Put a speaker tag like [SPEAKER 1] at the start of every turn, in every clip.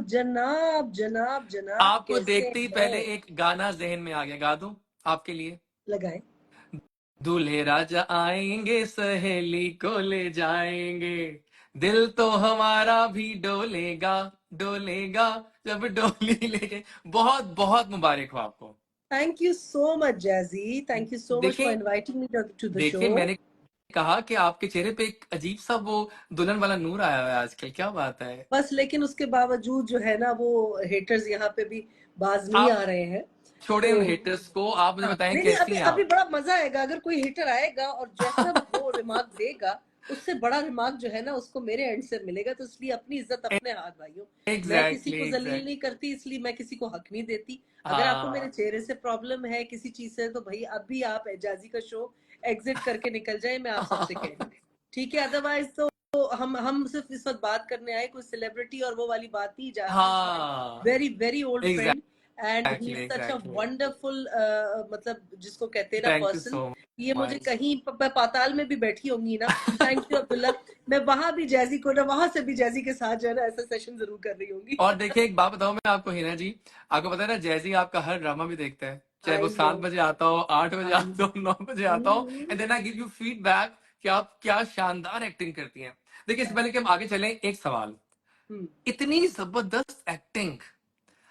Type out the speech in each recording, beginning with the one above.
[SPEAKER 1] जनाब जनाब जनाब,
[SPEAKER 2] आपको
[SPEAKER 1] कैसे
[SPEAKER 2] देखते ही पहले
[SPEAKER 1] हैं?
[SPEAKER 2] एक गाना जहन में आ गया, गा दूं आपके लिए?
[SPEAKER 1] लगाए।
[SPEAKER 2] दूल्हे राजा आएंगे, सहेली को ले जाएंगे, दिल तो हमारा भी डोलेगा, डोलेगा जब डोली लेके। बहुत बहुत मुबारक हो आपको।
[SPEAKER 1] Thank you so much Jazzy, thank you so much for
[SPEAKER 2] देखिए,
[SPEAKER 1] inviting me to the show.
[SPEAKER 2] देखिए मैंने कहा कि आपके चेहरे पे एक अजीब सा वो दुल्हन वाला नूर आया हुआ है आजकल, क्या बात है?
[SPEAKER 1] बस लेकिन उसके बावजूद जो है ना, वो हेटर्स यहाँ पे भी बाज नहीं
[SPEAKER 2] आप
[SPEAKER 1] आ रहे हैं।
[SPEAKER 2] छोड़े
[SPEAKER 1] तो
[SPEAKER 2] उन हेटर्स को, आप मुझे
[SPEAKER 1] हाँ,
[SPEAKER 2] बताएं
[SPEAKER 1] नहीं नहीं,
[SPEAKER 2] कैसी
[SPEAKER 1] अभी
[SPEAKER 2] हैं
[SPEAKER 1] अभी
[SPEAKER 2] आप?
[SPEAKER 1] बड़ा मजा आएगा अगर कोई हिटर आएगा और जैसा वो रिमार्क देगा, उससे बड़ा रिमार्क जो है ना उसको मेरे एंड से मिलेगा। तो इसलिए अपनी इज्जत अपने हाथ भाइयों। मैं किसी
[SPEAKER 2] एग्जैक्टली
[SPEAKER 1] को जलील
[SPEAKER 2] एग्जैक्ट
[SPEAKER 1] नहीं करती, इसलिए मैं किसी को हक नहीं देती। अगर आपको मेरे
[SPEAKER 2] हाँ।
[SPEAKER 1] चेहरे से प्रॉब्लम है किसी चीज से, तो भाई अभी आप एजाजी का शो एग्जिट करके निकल जाए, मैं आप सबसे कह रही हूँ। ठीक है, अदरवाइज तो हम सिर्फ इस वक्त बात करने आए, कोई सेलिब्रिटी और वो वाली बात नहीं। जाजी इज माय
[SPEAKER 2] हाँ,
[SPEAKER 1] very very old friend and he
[SPEAKER 2] exactly
[SPEAKER 1] is such a
[SPEAKER 2] exactly.
[SPEAKER 1] Wonderful, मतलब जिसको कहते हैं ना
[SPEAKER 2] थैंक यू
[SPEAKER 1] पर्सन।
[SPEAKER 2] सो
[SPEAKER 1] ये मुझे
[SPEAKER 2] मच।
[SPEAKER 1] कहीं पाताल में भी बैठी होंगी ना, थैंक यू अब्दुल्ला, मैं वहां भी जैजी को ना, वहां से भी जैजी के साथ जो है ना ऐसा सेशन जरूर कर रही होंगी।
[SPEAKER 2] और देखिए, एक बात बताऊं मैं आपको हिना जी, आपको पता है ना, जैसी आपका हर ड्रामा भी देखता है, चाहे वो
[SPEAKER 1] आई नो,
[SPEAKER 2] 7 बजे आता हो, 8 बजे
[SPEAKER 1] आई
[SPEAKER 2] आता
[SPEAKER 1] नो।
[SPEAKER 2] हो, 9 बजे आता हो, and then I give you feedback कि आप क्या शानदार एक्टिंग करती हैं। देखिए, इससे पहले कि हम आगे चलें, एक सवाल। इतनी जबरदस्त एक्टिंग,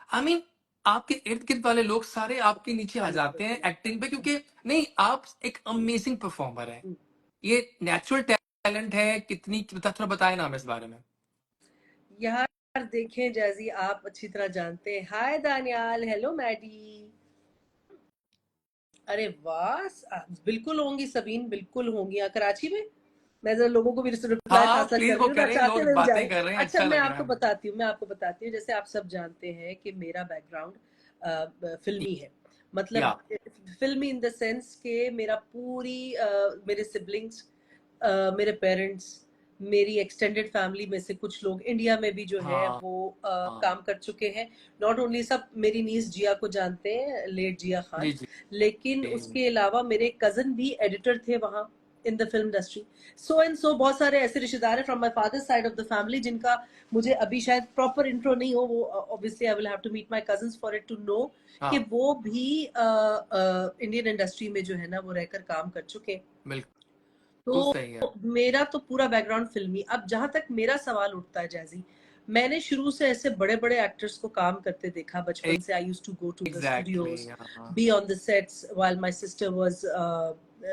[SPEAKER 2] आई मीन आपके इर्द गिर्द वाले लोग सारे आपके नीचे आ जाते हैं एक्टिंग पे, क्योंकि नहीं, आप एक अमेजिंग परफॉर्मर है। ये नेचुरल टैलेंट है कितनी, थोड़ा बताए ना हमें इस बारे में।
[SPEAKER 1] यार देखें जैजी, आप अच्छी तरह जानते हैं। हाय दानियाल, हेलो मैडी। अरे वाह, बिल्कुल होंगी सबीन, बिल्कुल होंगी। यहाँ कराची में मैं जरा लोगों को भी रिप्लाई
[SPEAKER 2] हाँ
[SPEAKER 1] साथ साथ
[SPEAKER 2] प्लीज,
[SPEAKER 1] कर
[SPEAKER 2] वो
[SPEAKER 1] रही हूँ ना,
[SPEAKER 2] करें,
[SPEAKER 1] चाहते
[SPEAKER 2] लोग
[SPEAKER 1] हुए भी जा
[SPEAKER 2] बातें
[SPEAKER 1] रहे
[SPEAKER 2] कर रहे हैं,
[SPEAKER 1] हैं। अच्छा,
[SPEAKER 2] अच्छा
[SPEAKER 1] मैं
[SPEAKER 2] लग रहा
[SPEAKER 1] आपको
[SPEAKER 2] है।
[SPEAKER 1] बताती हूँ, मैं आपको बताती हूँ। जैसे आप सब जानते हैं कि मेरा बैकग्राउंड फिल्मी है।
[SPEAKER 2] या
[SPEAKER 1] मतलब फिल्मी इन द सेंस के मेरा पूरी मेरे सिबलिंग्स, मेरे पेरेंट्स, मेरी एक्सटेंडेड फैमिली में से कुछ लोग इंडिया में भी जो है
[SPEAKER 2] हाँ
[SPEAKER 1] वो
[SPEAKER 2] हाँ,
[SPEAKER 1] काम कर चुके हैं। नॉट ओनली, सब मेरी नीस जिया को जानते हैं, लेट जिया खान,
[SPEAKER 2] जी जी
[SPEAKER 1] लेकिन
[SPEAKER 2] जी।
[SPEAKER 1] उसके अलावा मेरे कजन भी एडिटर थे वहाँ in the film industry. So and so बहुत सारे ऐसे रिश्तेदार हैं from my father side of the family, जिनका मुझे अभी शायद प्रॉपर इंट्रो नहीं हो। वो obviously I will have to meet my cousins for it to know कि
[SPEAKER 2] हाँ,
[SPEAKER 1] वो भी इंडियन इंडस्ट्री में जो है ना वो रहकर काम कर चुके हैं।
[SPEAKER 2] बिल्कुल
[SPEAKER 1] तो
[SPEAKER 2] सही है।
[SPEAKER 1] मेरा तो पूरा बैकग्राउंड फिल्मी। अब जहां तक मेरा सवाल उठता है जैजी, मैंने शुरू से ऐसे बड़े बड़े एक्टर्स को काम करते देखा बचपन से। I used to go to the
[SPEAKER 2] exactly,
[SPEAKER 1] studios,
[SPEAKER 2] हाँ
[SPEAKER 1] be on the sets while my sister was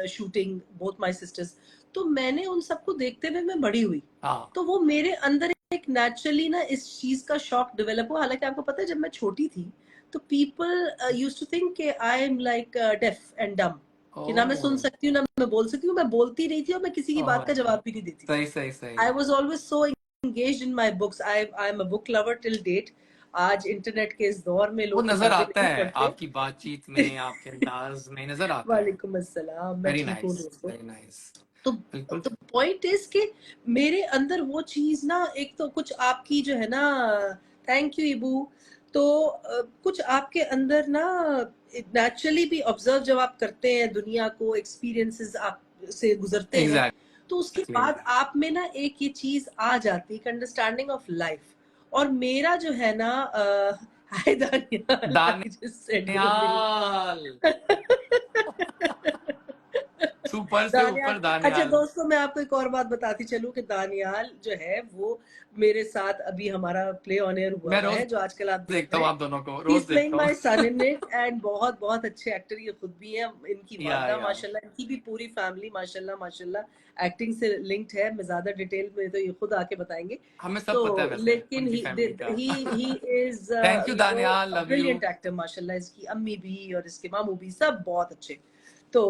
[SPEAKER 1] shooting, both my sisters. तो मैंने उन सबको देखते हुए मैं बड़ी हुई।
[SPEAKER 2] हाँ
[SPEAKER 1] तो वो मेरे अंदर एक नेचुरली ना इस चीज का शौक डेवलप हुआ। हालांकि आपको पता है, जब मैं छोटी थी तो पीपल यूज्ड टू थिंक कि I am like deaf and डम, कि ना मैं सुन
[SPEAKER 2] ओ
[SPEAKER 1] सकती हूँ ना मैं बोल सकती हूँ। मैं बोलती नहीं थी और मैं किसी की बात का जवाब भी नहीं देती थी।
[SPEAKER 2] सही सही सही।
[SPEAKER 1] I was always so engaged in my books. I am a book lover till date. आज इंटरनेट के इस दौर में
[SPEAKER 2] वो
[SPEAKER 1] लोग
[SPEAKER 2] नजर
[SPEAKER 1] किताबें
[SPEAKER 2] आता
[SPEAKER 1] नहीं
[SPEAKER 2] है
[SPEAKER 1] पढ़ते।
[SPEAKER 2] आपकी बातचीत में, आपके अंदाज में नजर आता है।
[SPEAKER 1] वालेकुम अस्सलाम, मैं
[SPEAKER 2] वेरी
[SPEAKER 1] ठीक हूँ
[SPEAKER 2] नाइस,
[SPEAKER 1] दोस्तों।
[SPEAKER 2] Very nice.
[SPEAKER 1] तो
[SPEAKER 2] बिल्कुल।
[SPEAKER 1] तो पॉइंट इज कि मेरे अंदर वो चीज ना, एक तो कुछ आपकी जो है ना, थैंक यू इबू। तो कुछ आपके अंदर ना नेचुरली भी ऑब्जर्व जब आप करते हैं दुनिया को, एक्सपीरियंसेस आप से गुजरते हैं, तो उसके
[SPEAKER 2] एग्जैक्टली।
[SPEAKER 1] बाद आप में ना एक ये चीज आ जाती है, अंडरस्टैंडिंग ऑफ लाइफ। और मेरा जो है ना, hi Daniyal, I just said your name.
[SPEAKER 2] Daniyal. Super से
[SPEAKER 1] दानियाल।
[SPEAKER 2] ऊपर
[SPEAKER 1] अच्छा
[SPEAKER 2] दानियाल।
[SPEAKER 1] दोस्तों, मैं आपको एक और बात बताती चलूं कि दानियाल जो है वो मेरे साथ अभी हमारा प्ले ऑन एयर हुआ
[SPEAKER 2] मैं
[SPEAKER 1] हुआ
[SPEAKER 2] रोज
[SPEAKER 1] है, जो आजकल आप देख
[SPEAKER 2] देखता
[SPEAKER 1] रहे
[SPEAKER 2] हूँ
[SPEAKER 1] हैं।
[SPEAKER 2] आप दोनों को,
[SPEAKER 1] ही
[SPEAKER 2] रोज
[SPEAKER 1] इज प्लेइंग
[SPEAKER 2] देखता हूँ।
[SPEAKER 1] My son in it, and बहुत बहुत अच्छे एक्टर ये खुद भी हैं। इनकी वालदा
[SPEAKER 2] या
[SPEAKER 1] माशाल्लाह, इनकी भी पूरी फैमिली माशाल्लाह माशाल्लाह एक्टिंग से लिंक्ड है। मैं ज्यादा डिटेल में तो ये खुद आके बताएंगे।
[SPEAKER 2] हमें सब
[SPEAKER 1] तो
[SPEAKER 2] पता है वैसे
[SPEAKER 1] लेकिन
[SPEAKER 2] उनकी
[SPEAKER 1] ही
[SPEAKER 2] फैमिली का।
[SPEAKER 1] He is
[SPEAKER 2] thank you
[SPEAKER 1] you know
[SPEAKER 2] Daniyal, love you.
[SPEAKER 1] Brilliant actor माशाल्लाह। इसकी अम्मी भी और इसके मामू भी सब बहुत अच्छे। तो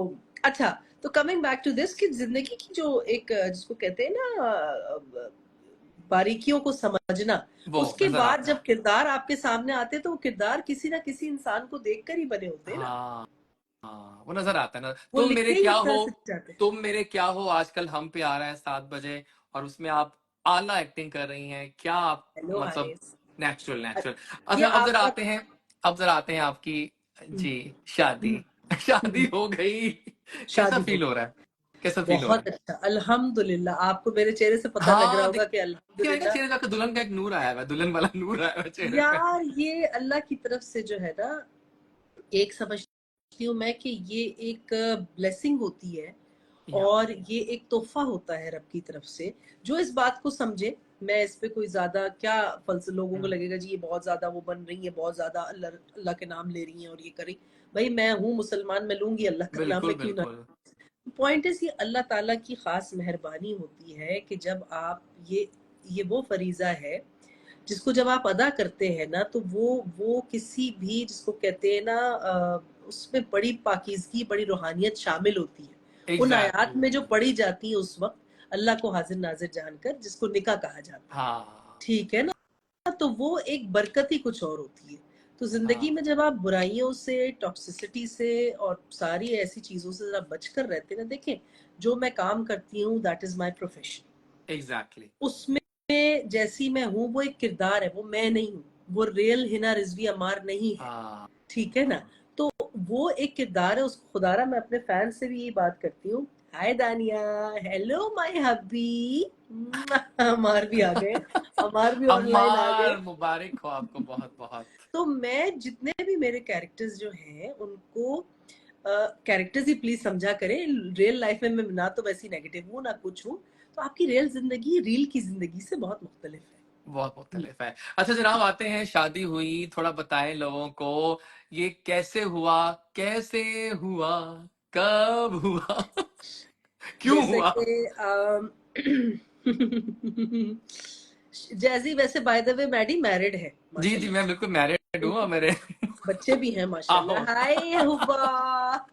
[SPEAKER 1] अच्छा, तो कमिंग बैक टू दिस, कि जिंदगी की जो एक जिसको कहते हैं ना बारीकियों को समझना,
[SPEAKER 2] वो
[SPEAKER 1] उसके
[SPEAKER 2] नजर
[SPEAKER 1] बाद
[SPEAKER 2] आता
[SPEAKER 1] जब
[SPEAKER 2] है।
[SPEAKER 1] किरदार आपके सामने आते हैं तो वो किरदार किसी ना किसी इंसान को देखकर ही बने होते हैं ना।
[SPEAKER 2] हाँ हाँ, वो नजर आता है ना।
[SPEAKER 1] वो लिखते ही उस तरह से जाते हैं।
[SPEAKER 2] तुम मेरे क्या हो आजकल हम पे आ रहा है 7 बजे, और उसमें आप आला एक्टिंग कर रही हैं, क्या आप
[SPEAKER 1] हेलो
[SPEAKER 2] मतलब
[SPEAKER 1] हारिस।
[SPEAKER 2] Natural natural.
[SPEAKER 1] ये
[SPEAKER 2] अच्छा, अब जरा
[SPEAKER 1] आपका
[SPEAKER 2] आते हैं, अब जरा आते हैं आपकी जी शादी। शादी हो गई, कैसा
[SPEAKER 1] शादी हो
[SPEAKER 2] फील हो
[SPEAKER 1] गई।
[SPEAKER 2] रहा है? कैसा फील हो रहा
[SPEAKER 1] बहुत
[SPEAKER 2] है?
[SPEAKER 1] अच्छा, अल्हम्दुलिल्लाह। आपको मेरे चेहरे से पता लग रहा
[SPEAKER 2] हाँ,
[SPEAKER 1] होगा कि
[SPEAKER 2] देखिए आएगा
[SPEAKER 1] अल्हम्दुलिल्लाह।
[SPEAKER 2] चेहरे पे आपके दुल्हन का एक नूर आया हुआ है, दुल्हन वाला नूर आया हुआ है चेहरे पे।
[SPEAKER 1] यार ये अल्लाह की तरफ से जो है ना, एक समझती हूँ मैं कि ये एक ब्लेसिंग होती है
[SPEAKER 2] या
[SPEAKER 1] और ये एक तोहफा होता है रब की तरफ से। जो इस बात को समझे, मैं इस पे कोई ज्यादा क्या फल्स, लोगों को लगेगा जी ये बहुत ज्यादा वो बन रही है, बहुत ज्यादा अल्लाह अल्लाह के नाम ले रही हैं और ये करी। भाई मैं हूँ मुसलमान, मैं लूंगी अल्लाह का नाम,
[SPEAKER 2] बिल्कुल
[SPEAKER 1] मैं क्यों ना।
[SPEAKER 2] बिल्कुल।
[SPEAKER 1] पॉइंट इज ये अल्लाह ताला की खास मेहरबानी होती है कि जब आप ये वो फरीजा है जिसको जब आप अदा करते हैं ना, तो वो किसी भी जिसको कहते हैं ना उसमें बड़ी पाकीज़गी, बड़ी रूहानियत शामिल होती है। उन आयात में जो
[SPEAKER 2] एग्जैक्टली।
[SPEAKER 1] पढ़ी जाती है उस वक़्त अल्लाह को हाज़िर नाज़िर जानकर, जिसको निकाह कहा जाता है।
[SPEAKER 2] हाँ
[SPEAKER 1] ठीक है ना? तो वो एक बरकत ही कुछ और होती है। तो ज़िंदगी में
[SPEAKER 2] हाँ।
[SPEAKER 1] जब आप बुराइयों से, टॉक्सिसिटी से और सारी ऐसी चीज़ों से ज़रा बचकर रहते हैं ना, देखें, जो मैं काम करती हूँ that is my profession.
[SPEAKER 2] Exactly.
[SPEAKER 1] उसमें जैसी मैं हूँ वो एक किरदार है, वो मैं नहीं हूँ। वो रियल हिना रिजवी अमार नहीं है।
[SPEAKER 2] हाँ
[SPEAKER 1] ठीक है ना? तो वो एक किरदार है, उसको खुदारा मैं अपने फैन से भी यही बात करती हूँ। हाय दानिया, हेलो माय हब्बी, अमार भी आ गए, अमार भी ऑनलाइन आ गए।
[SPEAKER 2] अम्मार, मुबारक हो आपको बहुत बहुत।
[SPEAKER 1] तो मैं जितने भी मेरे कैरेक्टर्स जो हैं उनको कैरेक्टर्स ही प्लीज समझा करें। रियल लाइफ में मैं ना तो वैसी नेगेटिव हूँ ना कुछ हूँ। तो आपकी रियल जिंदगी रील की जिंदगी से बहुत मुख्तलिफ है।
[SPEAKER 2] बहुत मुख्तलिफ है। अच्छा जनाब, आते हैं, शादी हुई, थोड़ा बताएं लोगों को ये कैसे हुआ, कैसे हुआ, कब हुआ, क्यों
[SPEAKER 1] जैसे
[SPEAKER 2] हुआ?
[SPEAKER 1] कि जैसी वैसे by the way Maddy married है
[SPEAKER 2] जी जी, मैं
[SPEAKER 1] माशाल्लाह।
[SPEAKER 2] बिल्कुल मैरिड हूँ और मेरे
[SPEAKER 1] बच्चे भी हैं
[SPEAKER 2] आहो।
[SPEAKER 1] माशाल्लाह। हाय हुब्बा।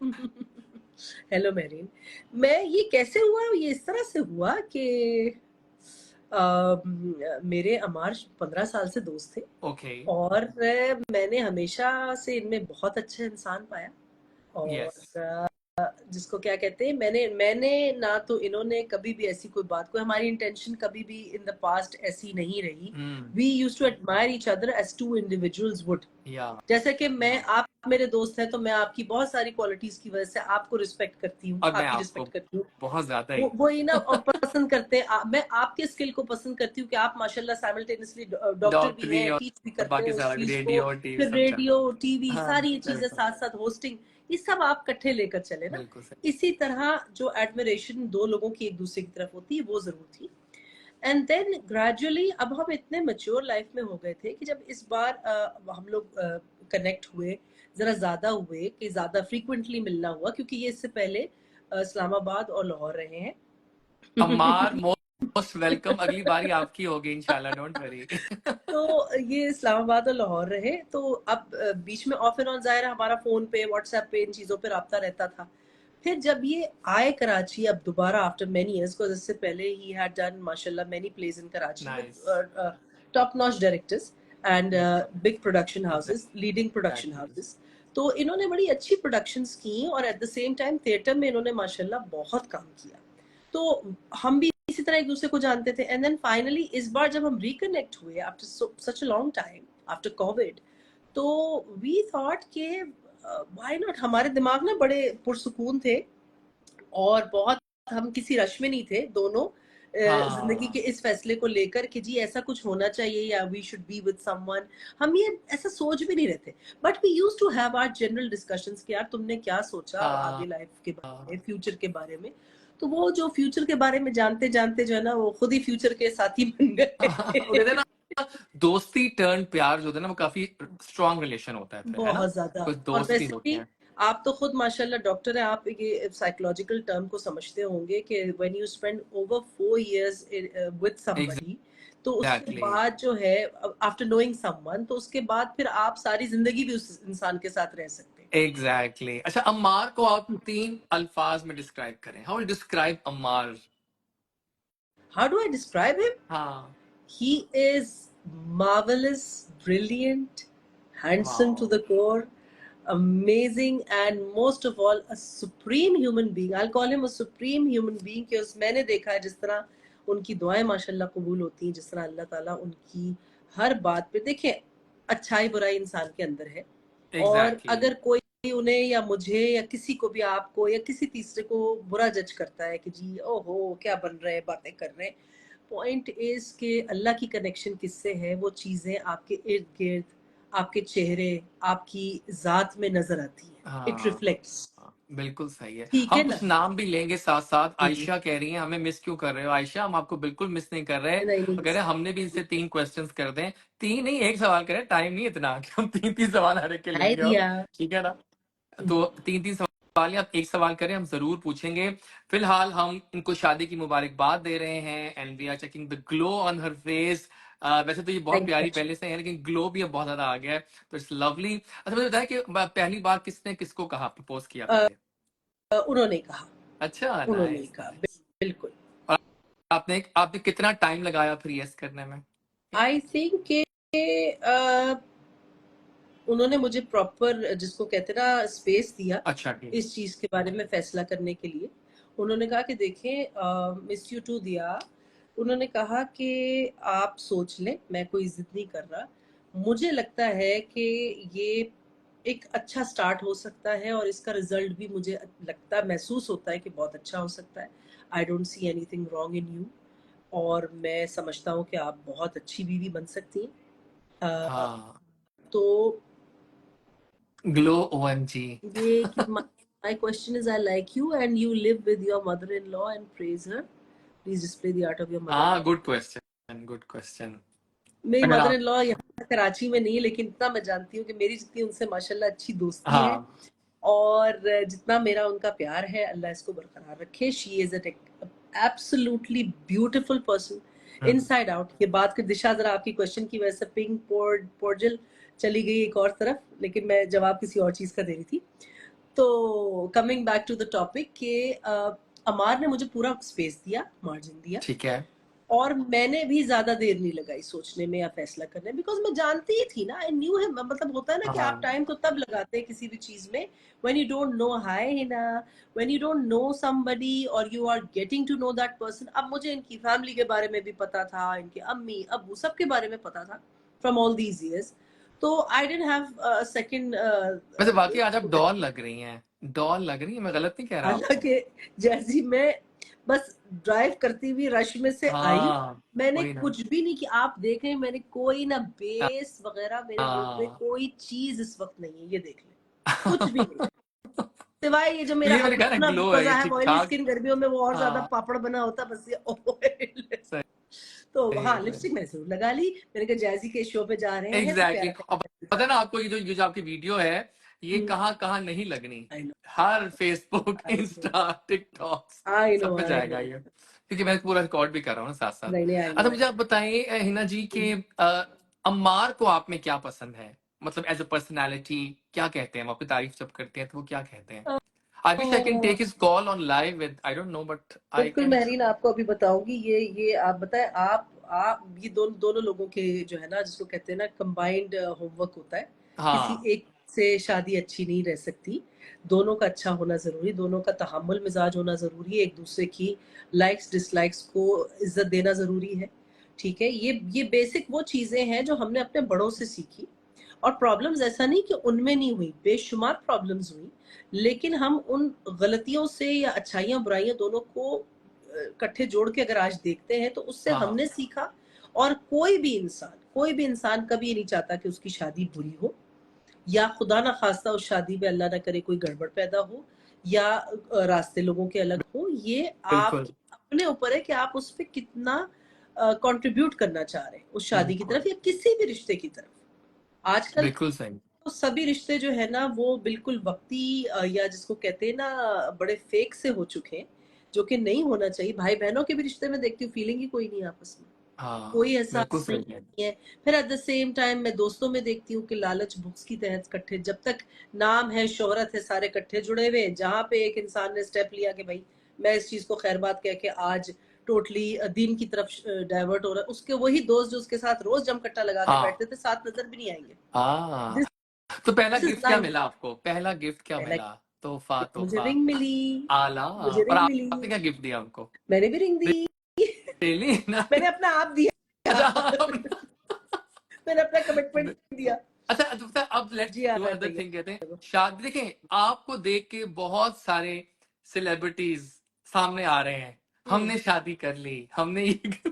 [SPEAKER 1] हेलो मेरीन। मैं ये कैसे हुआ, ये इस तरह से हुआ कि मेरे अमार 15 साल से दोस्त थे
[SPEAKER 2] ओके।
[SPEAKER 1] और मैंने हमेशा से इनमें बहुत अच्छा इंसान पाया।
[SPEAKER 2] यस।
[SPEAKER 1] और जिसको क्या कहते हैं, मैंने मैंने ना तो इन्होंने कभी भी ऐसी कोई बात, कोई हमारी इंटेंशन कभी भी इन द पास्ट ऐसी नहीं रही।
[SPEAKER 2] Hmm.
[SPEAKER 1] We used to admire each other as two individuals would.
[SPEAKER 2] या
[SPEAKER 1] जैसे कि मैं, आप मेरे दोस्त हैं तो मैं आपकी बहुत सारी क्वालिटीज की वजह से आपको रिस्पेक्ट करती हूँ,
[SPEAKER 2] और मैं
[SPEAKER 1] आपकी
[SPEAKER 2] आपको
[SPEAKER 1] रिस्पेक्ट करती हूँ।
[SPEAKER 2] बहुत ज्यादा
[SPEAKER 1] वो
[SPEAKER 2] ही।
[SPEAKER 1] वही ना, और पसंद करते हैं मैं आपके स्किल को पसंद करती हूँ कि आप माशाल्लाह साइमल्टेनियसली डॉक्टर भी
[SPEAKER 2] डॉक्टरी
[SPEAKER 1] हैं,
[SPEAKER 2] और
[SPEAKER 1] टीच भी करते हैं
[SPEAKER 2] बाकी
[SPEAKER 1] उस
[SPEAKER 2] सारा
[SPEAKER 1] चीज को।
[SPEAKER 2] रेडियो टीवी
[SPEAKER 1] फिर
[SPEAKER 2] सब चल
[SPEAKER 1] रेडियो टीवी
[SPEAKER 2] रहा। हाँ
[SPEAKER 1] सारी चीजें
[SPEAKER 2] बिल्कुल।
[SPEAKER 1] साथ साथ, होस्टिंग, ये सब आप इकट्ठे लेकर चले ना।
[SPEAKER 2] बिल्कुल सही।
[SPEAKER 1] इसी तरह जो एडमिरेशन दो लोगों की एक दूसरे की तरफ होती है वो जरूर थी। एंड देन ग्रेजुअली अब हम इतने मैच्योर लाइफ में हो गए थे कि जब इस बार हम लोग कनेक्ट हुए, जरा ज्यादा हुए कि ज्यादा फ्रीक्वेंटली मिलना हुआ, क्योंकि ये इससे पहले इस्लामाबाद और लाहौर रहे हैं।
[SPEAKER 2] अम्मार, मोस्ट वेलकम, अगली बारी आपकी होगी इंशाल्लाह, डोंट वरी।
[SPEAKER 1] तो ये इस्लामाबाद और लाहौर रहे। तो अब बीच में ऑफ एंड ऑन जाहिर है हमारा फोन पे, व्हाट्सएप पे, इन चीजों पे राब्ता रहता था। फिर जब ये आए कराची अब दोबारा आफ्टर मेनी इयर्स, को इससे पहले ही हैड डन माशाल्लाह many place in Karachi
[SPEAKER 2] nice.
[SPEAKER 1] With top notch directors and big production houses, leading production
[SPEAKER 2] exactly.
[SPEAKER 1] Houses. तो इन्होंने बड़ी अच्छी प्रोडक्शंस की और at the same time theatre में इन्होंने माशाल्लाह बहुत काम किया। तो हम भी इसी तरह एक दूसरे को जानते थे। एंड देन फाइनली इस बार जब हम रिकनेक्ट हुए after such a long time, after Covid, तो वी थॉट के व्हाई नॉट। हमारे दिमाग ना बड़े पुरसुकून थे और बहुत, हम किसी रश में नहीं थे दोनों जिंदगी के
[SPEAKER 2] हाँ
[SPEAKER 1] इस फैसले को लेकर कि जी ऐसा कुछ होना चाहिए या we should be with someone. हम ये ऐसा सोच भी नहीं रहे थे। But we used to have our general discussions कि यार तुमने क्या सोचा आगे
[SPEAKER 2] हाँ
[SPEAKER 1] लाइफ के बारे में,
[SPEAKER 2] हाँ।
[SPEAKER 1] फ्यूचर के बारे में। तो वो जो फ्यूचर के बारे में जानते जानते जो है ना, वो खुद ही फ्यूचर के साथी बन
[SPEAKER 2] वो कहते हैं
[SPEAKER 1] गए।
[SPEAKER 2] ना, दोस्ती टर्न प्यार जो होता है ना, वो काफी स्ट्रांग रिलेशन होता है फिर, है ना?
[SPEAKER 1] बहुत ज्यादा।
[SPEAKER 2] कुछ
[SPEAKER 1] और
[SPEAKER 2] दोस्ती
[SPEAKER 1] वैसे
[SPEAKER 2] होती
[SPEAKER 1] भी
[SPEAKER 2] है।
[SPEAKER 1] आप तो खुद माशाल्लाह डॉक्टर है, आप ये साइकोलॉजिकल टर्म को समझते होंगे कि when you spend over 4 years with somebody, तो उसके
[SPEAKER 2] एग्जैक्टली।
[SPEAKER 1] बाद जो है, आफ्टर नोइंग समवन, तो उसके बाद फिर आप सारी जिंदगी भी उस इंसान के साथ रह सकते हैं।
[SPEAKER 2] एग्जैक्टली। अच्छा, अम्मार को आप 3 अल्फाज में डिस्क्राइब करें, how will describe Ammar?
[SPEAKER 1] How do I describe him?
[SPEAKER 2] हाँ।
[SPEAKER 1] He is marvelous, brilliant, handsome to
[SPEAKER 2] wow.
[SPEAKER 1] the core, amazing, and most of all, a supreme human being. I'll call him a supreme human being क्योंकि मैंने देखा है जिस तरह उनकी दुआएं माशाल्लाह कबूल होती हैं, जिस तरह अल्लाह ताला उनकी हर बात पे, देखें, अच्छाई बुराई इंसान के अंदर है। और
[SPEAKER 2] एग्जैक्टली।
[SPEAKER 1] अगर कोई उन्हें या मुझे या किसी को भी, आपको या किसी तीसरे को बुरा जज करता है कि जी ओहो क्या बन रहे हैं, बातें कर रहे हैं, पॉइंट इज कि अल्लाह की कनेक्शन किससे है, वो चीजें आपके इर्द गिर्द, आपके चेहरे, आपकी जात में नजर आती है, इट
[SPEAKER 2] हाँ
[SPEAKER 1] रिफ्लेक्ट्स।
[SPEAKER 2] बिल्कुल सही है।
[SPEAKER 1] ठीक
[SPEAKER 2] हम
[SPEAKER 1] है
[SPEAKER 2] कुछ
[SPEAKER 1] ना?
[SPEAKER 2] नाम भी लेंगे साथ साथ।
[SPEAKER 1] हम्म,
[SPEAKER 2] आयशा कह रही है हमें मिस क्यों कर रहे हो। आयशा हम आपको बिल्कुल मिस नहीं कर रहे।
[SPEAKER 1] नहीं
[SPEAKER 2] और कह रहे
[SPEAKER 1] नहीं,
[SPEAKER 2] हैं हमने भी इनसे 3 क्वेश्चंस कर दें। 3 नहीं, 1 सवाल करें, टाइम नहीं इतना कि हम 3-3 सवाल हर एक के
[SPEAKER 1] हाय
[SPEAKER 2] लेंगे अब।
[SPEAKER 1] दिया।
[SPEAKER 2] ठीक है ना? तो 3-3 सवाल या 1 सवाल करें, हम जरूर पूछेंगे। फिलहाल हम इनको शादी की मुबारकबाद दे रहे हैं and we are checking the glow on her face. वैसे तो ये बहुत
[SPEAKER 1] थैंक
[SPEAKER 2] प्यारी
[SPEAKER 1] यू।
[SPEAKER 2] पहले से है, लेकिन ग्लो भी अब बहुत ज्यादा आ गया है, तो इट्स लवली। अच्छा मुझे बताया कि पहली बार किसने किसको कहा, प्रपोज किया पहले?
[SPEAKER 1] उन्होंने कहा,
[SPEAKER 2] अच्छा,
[SPEAKER 1] उन्होंने ही
[SPEAKER 2] नाइस
[SPEAKER 1] कहा,
[SPEAKER 2] नाइस।
[SPEAKER 1] बिल्कुल।
[SPEAKER 2] और आपने आपने कितना टाइम लगाया फिर यस करने में?
[SPEAKER 1] आई थिंक कि उन्होंने मुझे प्रॉपर, जिसको कहते हैं ना, स्पेस दिया
[SPEAKER 2] अच्छा ठीक।
[SPEAKER 1] इस चीज के बारे में फैसला करने के लिए। उन्होंने कहा कि देखें मिस यू टू दिया, उन्होंने कहा कि आप सोच लें, मैं कोई जिद नहीं कर रहा, मुझे लगता है कि ये एक अच्छा स्टार्ट हो सकता है और इसका रिजल्ट भी मुझे लगता, महसूस होता है कि बहुत अच्छा हो सकता है। I don't see anything wrong in you, और मैं समझता हूँ कि आप बहुत अच्छी बीवी बन सकती हैं। अ,
[SPEAKER 2] हाँ,
[SPEAKER 1] तो
[SPEAKER 2] ग्लो ओएमजी।
[SPEAKER 1] ये कि my question is, I like you and you live with your mother-in-law and praise her. Please display the art of your
[SPEAKER 2] हाँ,
[SPEAKER 1] mother-in-law.
[SPEAKER 2] Good question, good question.
[SPEAKER 1] मेरी
[SPEAKER 2] अगर
[SPEAKER 1] मदर
[SPEAKER 2] आप,
[SPEAKER 1] इन लॉ यहाँ कराची में नहीं है, लेकिन इतना मैं जानती हूँ कि मेरी जितनी उनसे माशाल्लाह अच्छी दोस्ती है
[SPEAKER 2] हाँ,
[SPEAKER 1] और जितना मेरा उनका प्यार है, अल्लाह इसको बरकरार रखे। She is absolutely beautiful person inside out. ये बात की दिशा जरा आपकी क्वेश्चन की वजह से पिंक पोर्जल चली गई एक और तरफ, लेकिन मैं जवाब किसी और चीज का दे रही थी। तो coming back to the topic के अमार ने मुझे पूरा स्पेस दिया, मार्जिन दिया,
[SPEAKER 2] ठीक है।
[SPEAKER 1] और मैंने भी ज्यादा देर नहीं लगाई सोचने में या फैसला करने में, बिकॉज मैं जानती ही थी ना, आई न्यू हिम। मतलब होता है ना कि आप
[SPEAKER 2] हाँ
[SPEAKER 1] टाइम तो तब लगाते हैं किसी भी चीज में when you don't know, hi Hina, when you don't know somebody और you are getting to know that person. अब मुझे इनकी फैमिली के बारे में भी पता था, इनके अम्मी अब्बू सबके बारे में पता था फ्रॉम ऑल दीज इयर्स। तो आई डिडंट हैव सेकंड।
[SPEAKER 2] वैसे वाकई आज आप डॉल लग रही हैं, डॉल लग रही है, मैं गलत नहीं कह रहा आपको?
[SPEAKER 1] हालांकि जैसी मैं बस ड्राइव करती हुई रश में से आई,
[SPEAKER 2] हाँ
[SPEAKER 1] मैंने
[SPEAKER 2] वही ना।
[SPEAKER 1] कुछ भी नहीं किया। आप देख रहे हैं, मैंने कोई ना बेस वगैरह, मेरे मुंह पे
[SPEAKER 2] हाँ
[SPEAKER 1] कोई चीज इस वक्त नहीं है, ये देख लें, कुछ भी नहीं, सिवाय ये जो मेरा
[SPEAKER 2] ये मैंने कहा ना,
[SPEAKER 1] अपना,
[SPEAKER 2] ग्लो
[SPEAKER 1] बिकॉज
[SPEAKER 2] है ये,
[SPEAKER 1] आई हैव
[SPEAKER 2] ठीक
[SPEAKER 1] ऑयली
[SPEAKER 2] ठाक।
[SPEAKER 1] स्किन, गर्मियों में वो और ज्यादा
[SPEAKER 2] हाँ
[SPEAKER 1] पापड़ बना होता, बस ये ऑयल। तो
[SPEAKER 2] सही
[SPEAKER 1] हाँ,
[SPEAKER 2] है, सही।
[SPEAKER 1] लिपस्टिक मैंने जरूर लगा ली। मैंने कहा जैसी के शो पे जा रहे हैं तो
[SPEAKER 2] एग्जैक्टली
[SPEAKER 1] प्यारा
[SPEAKER 2] exactly। और
[SPEAKER 1] प्यारा।
[SPEAKER 2] पता है ना आपको, ये जो आपकी वीडियो है, ये कहाँ कहाँ नहीं लगनी।
[SPEAKER 1] I know,
[SPEAKER 2] her Facebook,
[SPEAKER 1] I know,
[SPEAKER 2] Insta, TikTok,
[SPEAKER 1] I know,
[SPEAKER 2] सब पे
[SPEAKER 1] आई
[SPEAKER 2] जाएगा
[SPEAKER 1] नो।
[SPEAKER 2] ये, क्योंकि मैं पूरा रिकॉर्ड भी कर रहा हूँ ना साथ साथ।
[SPEAKER 1] नहीं नहीं, आई
[SPEAKER 2] अच्छा
[SPEAKER 1] नो।
[SPEAKER 2] मुझे आप बताइए हिना जी कि अम्मार को आप में क्या पसंद है, मतलब एज अ पर्सनैलिटी क्या कहते हैं, हम आपकी तारीफ जब करते हैं तो वो क्या कहते हैं? I wish I can take his call on live with, I don't know but I
[SPEAKER 1] बिल्कुल
[SPEAKER 2] कैन।
[SPEAKER 1] महरीन, आपको अभी बताऊंगी। ये आप बताएं, आप ये दोनों दोनों लोगों के जो है ना, जिसको कहते हैं ना, कंबाइंड होमवर्क होता है। किसी
[SPEAKER 2] हाँ
[SPEAKER 1] एक से शादी अच्छी नहीं रह सकती, दोनों का अच्छा होना जरूरी, दोनों का तहम्मुल मिजाज होना जरूरी है, एक दूसरे की लाइक्स डिसलाइक्स को इज्जत देना जरूरी है। ठीक है, ये बेसिक वो चीजें हैं जो हमने अपने बड़ों से सीखी। और प्रॉब्लम्स ऐसा नहीं कि उनमें नहीं हुई, बेशुमार प्रॉब्लम्स हुई, लेकिन हम उन गलतियों से या अच्छाइयां बुराइयां दोनों को इकट्ठे जोड़ के अगर आज देखते हैं तो उससे
[SPEAKER 2] हाँ
[SPEAKER 1] हमने सीखा। और कोई भी इंसान कभी नहीं चाहता कि उसकी शादी बुरी हो, या खुदा ना खास्ता उस शादी में अल्लाह ना करे कोई गड़बड़ पैदा हो, या रास्ते लोगों के अलग हो। ये
[SPEAKER 2] बिल्कुल
[SPEAKER 1] आपके अपने ऊपर है कि आप उस पर कितना कंट्रीब्यूट करना चाह रहे हैं, उस शादी की
[SPEAKER 2] बिल्कुल
[SPEAKER 1] तरफ या किसी भी रिश्ते की तरफ। आजकल
[SPEAKER 2] बिल्कुल सही।
[SPEAKER 1] तो सभी रिश्ते जो है ना, वो बिल्कुल वक्ती या जिसको कहते हैं ना, बड़े फेक से हो चुके हैं, जो कि नहीं होना चाहिए। भाई बहनों के भी रिश्ते में देखती हूँ, फीलिंग ही कोई नहीं है आपस में,
[SPEAKER 2] हाँ
[SPEAKER 1] कोई
[SPEAKER 2] बिल्कुल
[SPEAKER 1] एहसास नहीं
[SPEAKER 2] सही है।
[SPEAKER 1] है। फिर एट द सेम टाइम मैं दोस्तों में देखती हूँ कि लालच भुक्स की तहत कट्ठे, जब तक नाम है, शोहरत है, सारे कट्ठे जुड़े हुए। जहां पे एक इंसान ने स्टेप लिया कि भाई मैं इस चीज को खैर बात कह के आज टोटली दीन की तरफ डाइवर्ट हो रहा है, उसके वही दोस्त जो उसके साथ रोज जमकट्टा लगा के
[SPEAKER 2] हाँ
[SPEAKER 1] बैठते थे, साथ नजर भी नहीं आएंगे।
[SPEAKER 2] हाँ।
[SPEAKER 1] दिस
[SPEAKER 2] तो पहला
[SPEAKER 1] इज
[SPEAKER 2] गिफ्ट क्या
[SPEAKER 1] लाइफ।
[SPEAKER 2] मिला आपको, पहला गिफ्ट क्या
[SPEAKER 1] पहला,
[SPEAKER 2] मिला? तोहफा
[SPEAKER 1] मुझे
[SPEAKER 2] तोहफा।
[SPEAKER 1] रिंग मिली,
[SPEAKER 2] आला।
[SPEAKER 1] मुझे
[SPEAKER 2] और
[SPEAKER 1] रिंग मिली,
[SPEAKER 2] आपने क्या गिफ्ट दिया हमको?
[SPEAKER 1] मैंने भी रिंग दी।
[SPEAKER 2] रियली ना?
[SPEAKER 1] मैंने अपना आप दिया।
[SPEAKER 2] अच्छा हम
[SPEAKER 1] मैंने अपना कमिटमेंट दिया।
[SPEAKER 2] अच्छा अच्छा, अब लेट्स
[SPEAKER 1] जी आप
[SPEAKER 2] डू अनदर
[SPEAKER 1] बताइए।
[SPEAKER 2] थिंग। कहते हैं शादी, देखें आपको देख के बहुत सारे सेलिब्रिटीज सामने आ रहे हैं, हमने शादी कर ली, हमने ये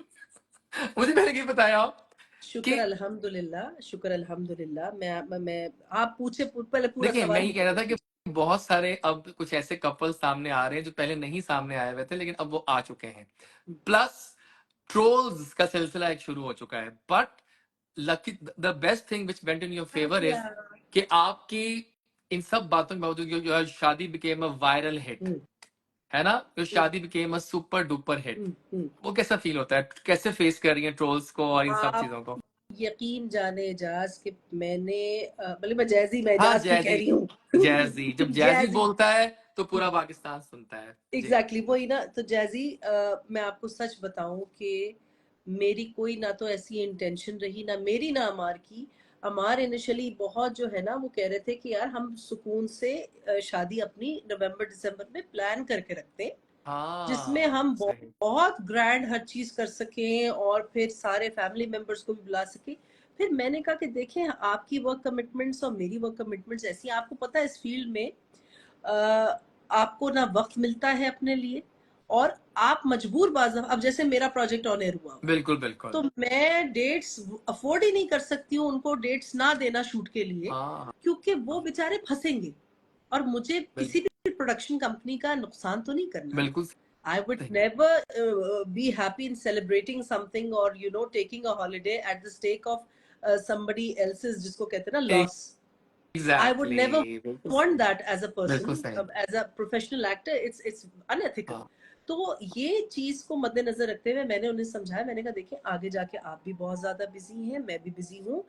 [SPEAKER 2] मुझे पहले ये बताया आप कि
[SPEAKER 1] शुक्र अल्हम्दुलिल्लाह, शुक्र अल्हम्दुलिल्लाह। मैं आप पूछे पहले पूरा
[SPEAKER 2] देखिए मैं
[SPEAKER 1] सवाल
[SPEAKER 2] ये कह रहा
[SPEAKER 1] मुझे
[SPEAKER 2] था कि बहुत सारे अब कुछ ऐसे कपल सामने आ रहे हैं जो पहले नहीं सामने आए हुए थे, लेकिन अब वो आ चुके हैं। प्लस ट्रोल्स का सिलसिला एक शुरू हो चुका है। But lucky, the best thing which went in your favour is कि आपकी इन सब बातों के बावजूद जो शादी बिकेम अ वायरल हिट, है ना, जो शादी became a super duper hit, वो कैसा फील होता है? कैसे फेस कर रही है ट्रोल्स को और इन सब
[SPEAKER 1] आप
[SPEAKER 2] चीजों को?
[SPEAKER 1] यकीन जाने एजाज कि मैंने मतलब मैं मैं
[SPEAKER 2] हाँ
[SPEAKER 1] एजाज क्यों कह
[SPEAKER 2] जैजी,
[SPEAKER 1] रही हूँ
[SPEAKER 2] जैजी जब जैजी
[SPEAKER 1] जैजी
[SPEAKER 2] बोलता है तो पूरा पाकिस्तान सुनता है जी।
[SPEAKER 1] एग्जैक्टली वही ना। तो जैजी मैं आपको सच बताऊं कि मेरी कोई ना तो ऐसी इंटेंशन रही, ना मेरी ना अमार की। अमार इनिशियली बहुत जो है ना वो कह रहे थे कि यार हम सुकून से शादी अपनी नवंबर दिसंबर में प्लान करके रखते हैं, जिसमें
[SPEAKER 2] हाँ
[SPEAKER 1] हम
[SPEAKER 2] सही।
[SPEAKER 1] बहुत ग्रैंड हर चीज कर सकें और फिर सारे फैमिली मेंबर्स को भी बुला सके। फिर मैंने कहा कि देखें आपकी वर्क कमिटमेंट्स और मेरी वर्क कमिटमेंट्स ऐसी हैं। आपको पता है इस फील्ड में आपको ना वक्त मिलता है अपने लिए, और आप मजबूर बाज़ अब जैसे मेरा प्रोजेक्ट ऑन एयर हुआ
[SPEAKER 2] बिल्कुल बिल्कुल।
[SPEAKER 1] तो मैं डेट्स अफोर्ड ही नहीं कर सकती हूँ उनको डेट्स ना देना शूट के लिए,
[SPEAKER 2] हाँ
[SPEAKER 1] क्योंकि वो बेचारे फंसेंगे और मुझे किसी
[SPEAKER 2] बिल्कुल
[SPEAKER 1] भी प्रोडक्शन कंपनी का नुकसान तो नहीं करना ना।
[SPEAKER 2] बिल्कुल
[SPEAKER 1] I would
[SPEAKER 2] सही।
[SPEAKER 1] never be happy in celebrating something or taking a holiday at the stake of somebody else's, जिसको कहते हैं ना, loss. I would
[SPEAKER 2] exactly
[SPEAKER 1] never
[SPEAKER 2] बिल्कुल
[SPEAKER 1] want
[SPEAKER 2] सही।
[SPEAKER 1] that as a
[SPEAKER 2] बिल्कुल
[SPEAKER 1] person,
[SPEAKER 2] सही।
[SPEAKER 1] as a professional actor. It's unethical.
[SPEAKER 2] हाँ
[SPEAKER 1] तो ये चीज को मद्देनजर रखते हुए मैंने उन्हें समझाया। मैंने कहा देखिए आगे जाके आप भी बहुत ज्यादा बिजी हैं, मैं भी बिजी हूँ,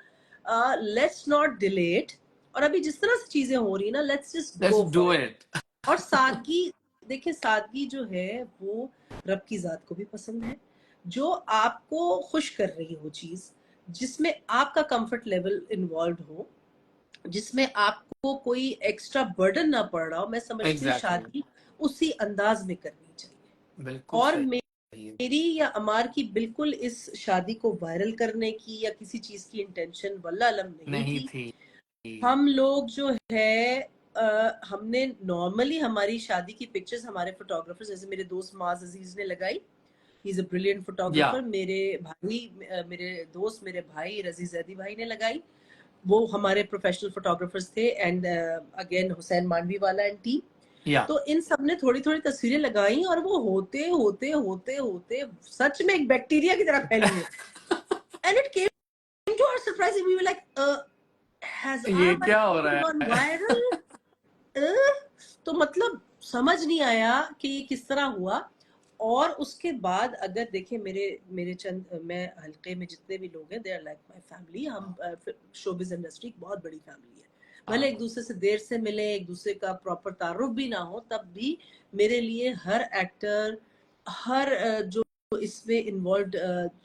[SPEAKER 1] लेट्स नॉट डिले इट। और अभी जिस तरह से चीजें हो रही है ना, let's just
[SPEAKER 2] let's
[SPEAKER 1] go
[SPEAKER 2] do
[SPEAKER 1] for it.
[SPEAKER 2] It.
[SPEAKER 1] और सादगी, देखिए सादगी जो है वो रब की जात को भी पसंद है। जो आपको खुश कर रही हो चीज, जिसमें आपका कंफर्ट लेवल इन्वॉल्व हो, जिसमें आपको कोई एक्स्ट्रा बर्डन ना पड़ रहा हो, मैं समझती हूँ
[SPEAKER 2] एग्जैक्टली
[SPEAKER 1] शादी उसी अंदाज में करनी चाहिए।
[SPEAKER 2] बिल्कुल
[SPEAKER 1] और
[SPEAKER 2] सही।
[SPEAKER 1] मेरी या अमार की बिल्कुल इस शादी को वायरल करने की या किसी चीज की इंटेंशन वल्लाह अलम नहीं
[SPEAKER 2] नहीं
[SPEAKER 1] थी।
[SPEAKER 2] थी।
[SPEAKER 1] हम लोग जो है हमने नॉर्मली हमारी शादी की पिक्चर्स हमारे फोटोग्राफर, जैसे मेरे दोस्त माज अजीज ने लगाई, ही इज अ ब्रिलियंट
[SPEAKER 2] या
[SPEAKER 1] फोटोग्राफर। मेरे भाई, मेरे दोस्त, मेरे भाई रजी जैदी भाई ने लगाई, वो हमारे प्रोफेशनल फोटोग्राफर्स थे। एंड अगेन हुसैन मांडवी वाला एंड टीम।
[SPEAKER 2] या
[SPEAKER 1] तो इन सब ने थोड़ी थोड़ी तस्वीरें लगाई और वो होते होते होते होते सच में एक बैक्टीरिया की तरह फैली वो। And it came to our surprise, we were like has
[SPEAKER 2] ये
[SPEAKER 1] आवर
[SPEAKER 2] क्या हो
[SPEAKER 1] वेडिंग
[SPEAKER 2] रहा
[SPEAKER 1] गॉन
[SPEAKER 2] है?
[SPEAKER 1] वायरल। तो मतलब समझ नहीं आया कि ये किस तरह हुआ। और उसके बाद अगर देखें मेरे मेरे चंद मैं हल्के में जितने भी लोग हैं, they are like my family. हम शोबिज इंडस्ट्री की बहुत बड़ी फैमिली है। भले एक दूसरे से देर से मिले, एक दूसरे का प्रॉपर तारुफ भी ना हो, तब भी मेरे लिए हर एक्टर, हर जो इसमें इन्वॉल्व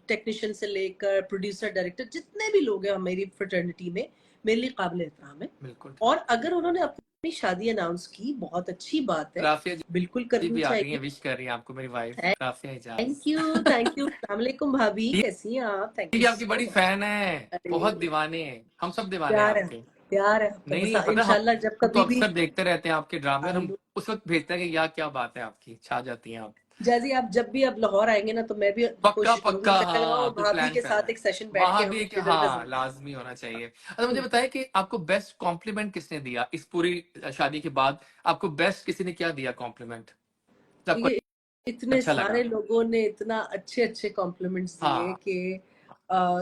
[SPEAKER 1] टेक्नीशियन से लेकर प्रोड्यूसर, डायरेक्टर, जितने भी लोग हैं हमारी फ्रेटर्निटी में, मेरे लिए काबिल एहतराम है।
[SPEAKER 2] बिल्कुल।
[SPEAKER 1] और अगर उन्होंने अपनी शादी अनाउंस की, बहुत अच्छी बात है,
[SPEAKER 2] राफिया
[SPEAKER 1] बिल्कुल
[SPEAKER 2] जी
[SPEAKER 1] करनी
[SPEAKER 2] भी आ गई
[SPEAKER 1] चाहिए।
[SPEAKER 2] हैं, विश कर रही हैं आपको मेरी wife Rafia
[SPEAKER 1] thank
[SPEAKER 2] Ejaz.
[SPEAKER 1] You, thank you. अस्सलाम वालेकुम भाभी,
[SPEAKER 2] ये
[SPEAKER 1] कैसी हैं आप? थैंक यू
[SPEAKER 2] ये आपकी
[SPEAKER 1] सो
[SPEAKER 2] बड़ी
[SPEAKER 1] मच।
[SPEAKER 2] फैन है, बहुत
[SPEAKER 1] अरे
[SPEAKER 2] दीवाने हैं, हम सब दीवाने हैं
[SPEAKER 1] प्यार है,
[SPEAKER 2] आपके।
[SPEAKER 1] प्यार है आपका।
[SPEAKER 2] नहीं
[SPEAKER 1] बस
[SPEAKER 2] नहीं पता,
[SPEAKER 1] इंशाल्लाह जब
[SPEAKER 2] हम तो
[SPEAKER 1] कभी भी
[SPEAKER 2] अक्सर देखते रहते हैं आपके ड्रामे, और
[SPEAKER 1] आई
[SPEAKER 2] हम
[SPEAKER 1] नो।
[SPEAKER 2] उस वक्त भेजते हैं कि यार क्या बात है आपकी, छा जाती हैं आप।
[SPEAKER 1] जैसे आप जब भी अब लाहौर आएंगे ना, तो मैं भी
[SPEAKER 2] पक्का
[SPEAKER 1] कोशिश करूंगी
[SPEAKER 2] पक्का,
[SPEAKER 1] चक्कर लगाऊं और
[SPEAKER 2] हाँ कुछ
[SPEAKER 1] भाभी
[SPEAKER 2] प्लान
[SPEAKER 1] के
[SPEAKER 2] करना
[SPEAKER 1] साथ
[SPEAKER 2] है।
[SPEAKER 1] एक सेशन बैठ के
[SPEAKER 2] वहां
[SPEAKER 1] हम
[SPEAKER 2] भी एक,
[SPEAKER 1] डिनर का
[SPEAKER 2] हाँ
[SPEAKER 1] जरूर
[SPEAKER 2] लाजमी होना चाहिए। अच्छा मुझे
[SPEAKER 1] करें।
[SPEAKER 2] बताया कि आपको बेस्ट कॉम्प्लीमेंट किसने दिया इस पूरी शादी के बाद? आपको बेस्ट किसी ने क्या दिया कॉम्प्लीमेंट जो आपको
[SPEAKER 1] ये इतने
[SPEAKER 2] अच्छा
[SPEAKER 1] सारे
[SPEAKER 2] लगा?
[SPEAKER 1] लोगों ने इतना अच्छे अच्छे कॉम्प्लीमेंट्स दिए
[SPEAKER 2] हाँ
[SPEAKER 1] कि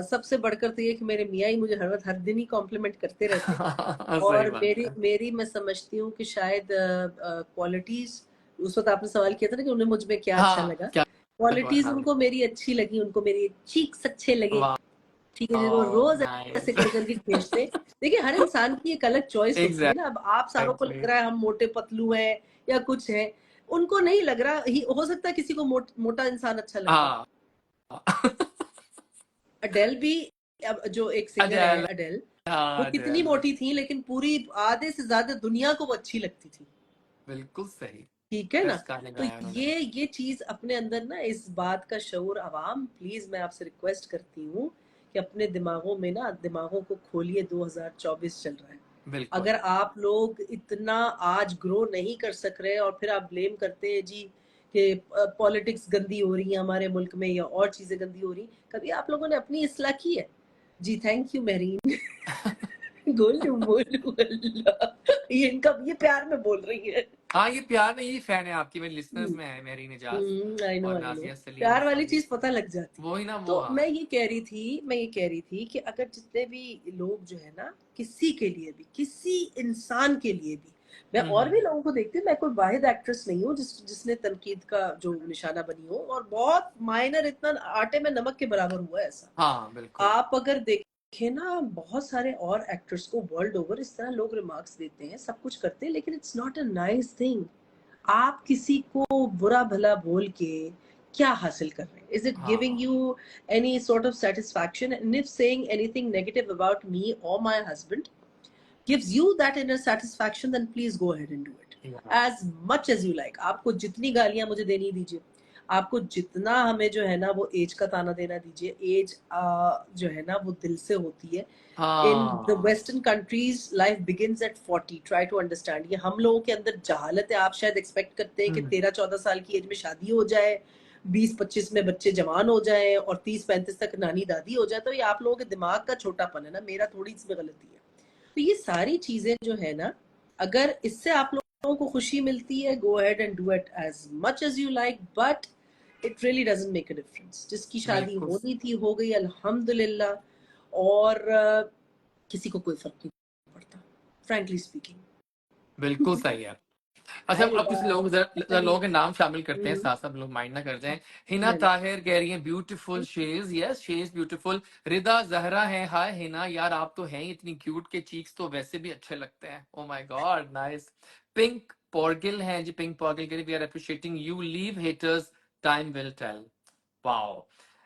[SPEAKER 1] सबसे बढ़कर तो ये कि मेरे मियाँ ही मुझे हर दिन ही कॉम्प्लीमेंट करते रहते।
[SPEAKER 2] सही
[SPEAKER 1] और
[SPEAKER 2] बात
[SPEAKER 1] मेरी
[SPEAKER 2] है।
[SPEAKER 1] मेरी मैं समझती हूँ कि शायद क्वालिटीज, उस वक्त आपने सवाल किया था ना कि उन्हें मुझ में क्या अच्छा
[SPEAKER 2] हाँ
[SPEAKER 1] लगा।
[SPEAKER 2] क्या?
[SPEAKER 1] क्वालिटीज
[SPEAKER 2] हाँ
[SPEAKER 1] उनको मेरी अच्छी लगी, उनको मेरी चीक्स अच्छे लगे।
[SPEAKER 2] वाह
[SPEAKER 1] ठीक है जी, वो रोज ऐसे
[SPEAKER 2] नाइस।
[SPEAKER 1] कर करके खींचते। देखिए हर इंसान की एक अलग चॉइस होती है ना। अब आप सारों को
[SPEAKER 2] एग्जैक्टली।
[SPEAKER 1] लग रहा है हम मोटे पतलू हैं या कुछ है, उनको नहीं लग रहा हो सकता है किसी को मोटा इंसान अच्छा लग रहा हो।
[SPEAKER 2] हाँ
[SPEAKER 1] अडेल भी, अब जो एक सिंगर है
[SPEAKER 2] अजेल।
[SPEAKER 1] अडेल, वो
[SPEAKER 2] हाँ
[SPEAKER 1] कितनी
[SPEAKER 2] अजेल।
[SPEAKER 1] मोटी थी लेकिन पूरी आधे से ज्यादा दुनिया को वो अच्छी लगती थी।
[SPEAKER 2] बिल्कुल सही।
[SPEAKER 1] ठीक है ना।
[SPEAKER 2] बेस्ट गाने
[SPEAKER 1] तो
[SPEAKER 2] गाए उन्होंने।
[SPEAKER 1] ये चीज अपने अंदर ना, इस बात का शऊर, अवाम प्लीज मैं आपसे रिक्वेस्ट करती हूँ कि अपने दिमागों को खोलिए, 2024 चल रहा है।
[SPEAKER 2] बिल्कुल।
[SPEAKER 1] अगर आप लोग इतना आज ग्रो नहीं कर सक रहे और फिर आप ब्लेम करते हैं जी कि पॉलिटिक्स गंदी हो रही है हमारे मुल्क में या और चीजें गंदी हो रही, कभी आप लोगों ने अपनी इस्लाह की है? जी थैंक यू मेरीन। गोलू मोलू अल्लाह, ये प्यार में बोल रही है।
[SPEAKER 2] हाँ, ये प्यार नहीं, ये फैन है आपकी, मेरे लिसनर्स में है, मेरी निजाज
[SPEAKER 1] आई नो
[SPEAKER 2] और
[SPEAKER 1] आई नो,
[SPEAKER 2] नाजिया सलीम
[SPEAKER 1] प्यार
[SPEAKER 2] और
[SPEAKER 1] वाली
[SPEAKER 2] सभी।
[SPEAKER 1] चीज पता लग जाती।
[SPEAKER 2] वो ही ना,
[SPEAKER 1] तो
[SPEAKER 2] वो हाँ।
[SPEAKER 1] मैं ये कह रही थी कि अगर जितने भी लोग जो है ना, किसी के लिए भी, किसी इंसान के लिए भी, मैं और भी लोगों को देखती हूँ, मैं कोई वाहिद एक्ट्रेस नहीं हूँ जिसने तनकीद का जो निशाना बनी हो, और बहुत माइनर, इतना आटे में नमक के बराबर हुआ है ऐसा।
[SPEAKER 2] हाँ बिल्कुल।
[SPEAKER 1] आप अगर देखें ना, बहुत सारे और एक्टर्स को वर्ल्ड ओवर इस तरह लोग रिमार्क्स देते हैं, सब कुछ करते हैं, लेकिन it's not a nice thing. आप किसी को बुरा भला बोल के क्या हासिल कर रहे हैं? इज इट गिविंग
[SPEAKER 2] हाँ
[SPEAKER 1] you any sort of satisfaction? And if saying anything negative about me or my husband gives you that inner satisfaction, then please go ahead and do it
[SPEAKER 2] yeah.
[SPEAKER 1] as much as you like. आपको जितनी गालियां मुझे देनी दीजिए, आपको जितना हमें जो है ना वो एज का ताना देना दीजिए। एज जो है ना वो दिल से होती है। In the
[SPEAKER 2] हाँ
[SPEAKER 1] Western countries, life begins at 40. Try to understand. ये हम लोगों के अंदर जहालत है। आप शायद एक्सपेक्ट करते हैं कि 13-14 साल की एज में शादी हो जाए, 20-25 में बच्चे जवान हो जाएं और 30-35 तक नानी दादी हो जाए। तो ये आप लोगों के दिमाग का छोटापन है ना, मेरा थोड़ी इसमें गलती है। तो ये सारी चीजें जो है ना, अगर इससे आप लोगों को खुशी मिलती है, go ahead and do it as much as you like, but it really doesn't make a difference. जिसकी शादी
[SPEAKER 2] बिल्कुल
[SPEAKER 1] होनी थी हो गई अल्हम्दुलिल्लाह, और किसी को कोई फर्क नहीं पड़ता, frankly speaking.
[SPEAKER 2] बिल्कुल सही है। अच्छा,
[SPEAKER 1] हाय
[SPEAKER 2] अब
[SPEAKER 1] रिबा,
[SPEAKER 2] कुछ लोग जरा लोगों के नाम शामिल करते हैं
[SPEAKER 1] हम्म,
[SPEAKER 2] साथ साथ, लोग माइंड ना कर जाएं। हिना
[SPEAKER 1] नहीं
[SPEAKER 2] ताहिर कह रही है beautiful she's, yes she is beautiful. Rida Zahra है, हाय हिना यार आप तो हैं ही इतनी क्यूट के चीक्स तो वैसे भी अच्छे लगते हैं, oh my god nice. Pink पॉर्गिल है जी, पिंक पॉर्गिल कह रही we are appreciating you, leave haters time will tell. Wow.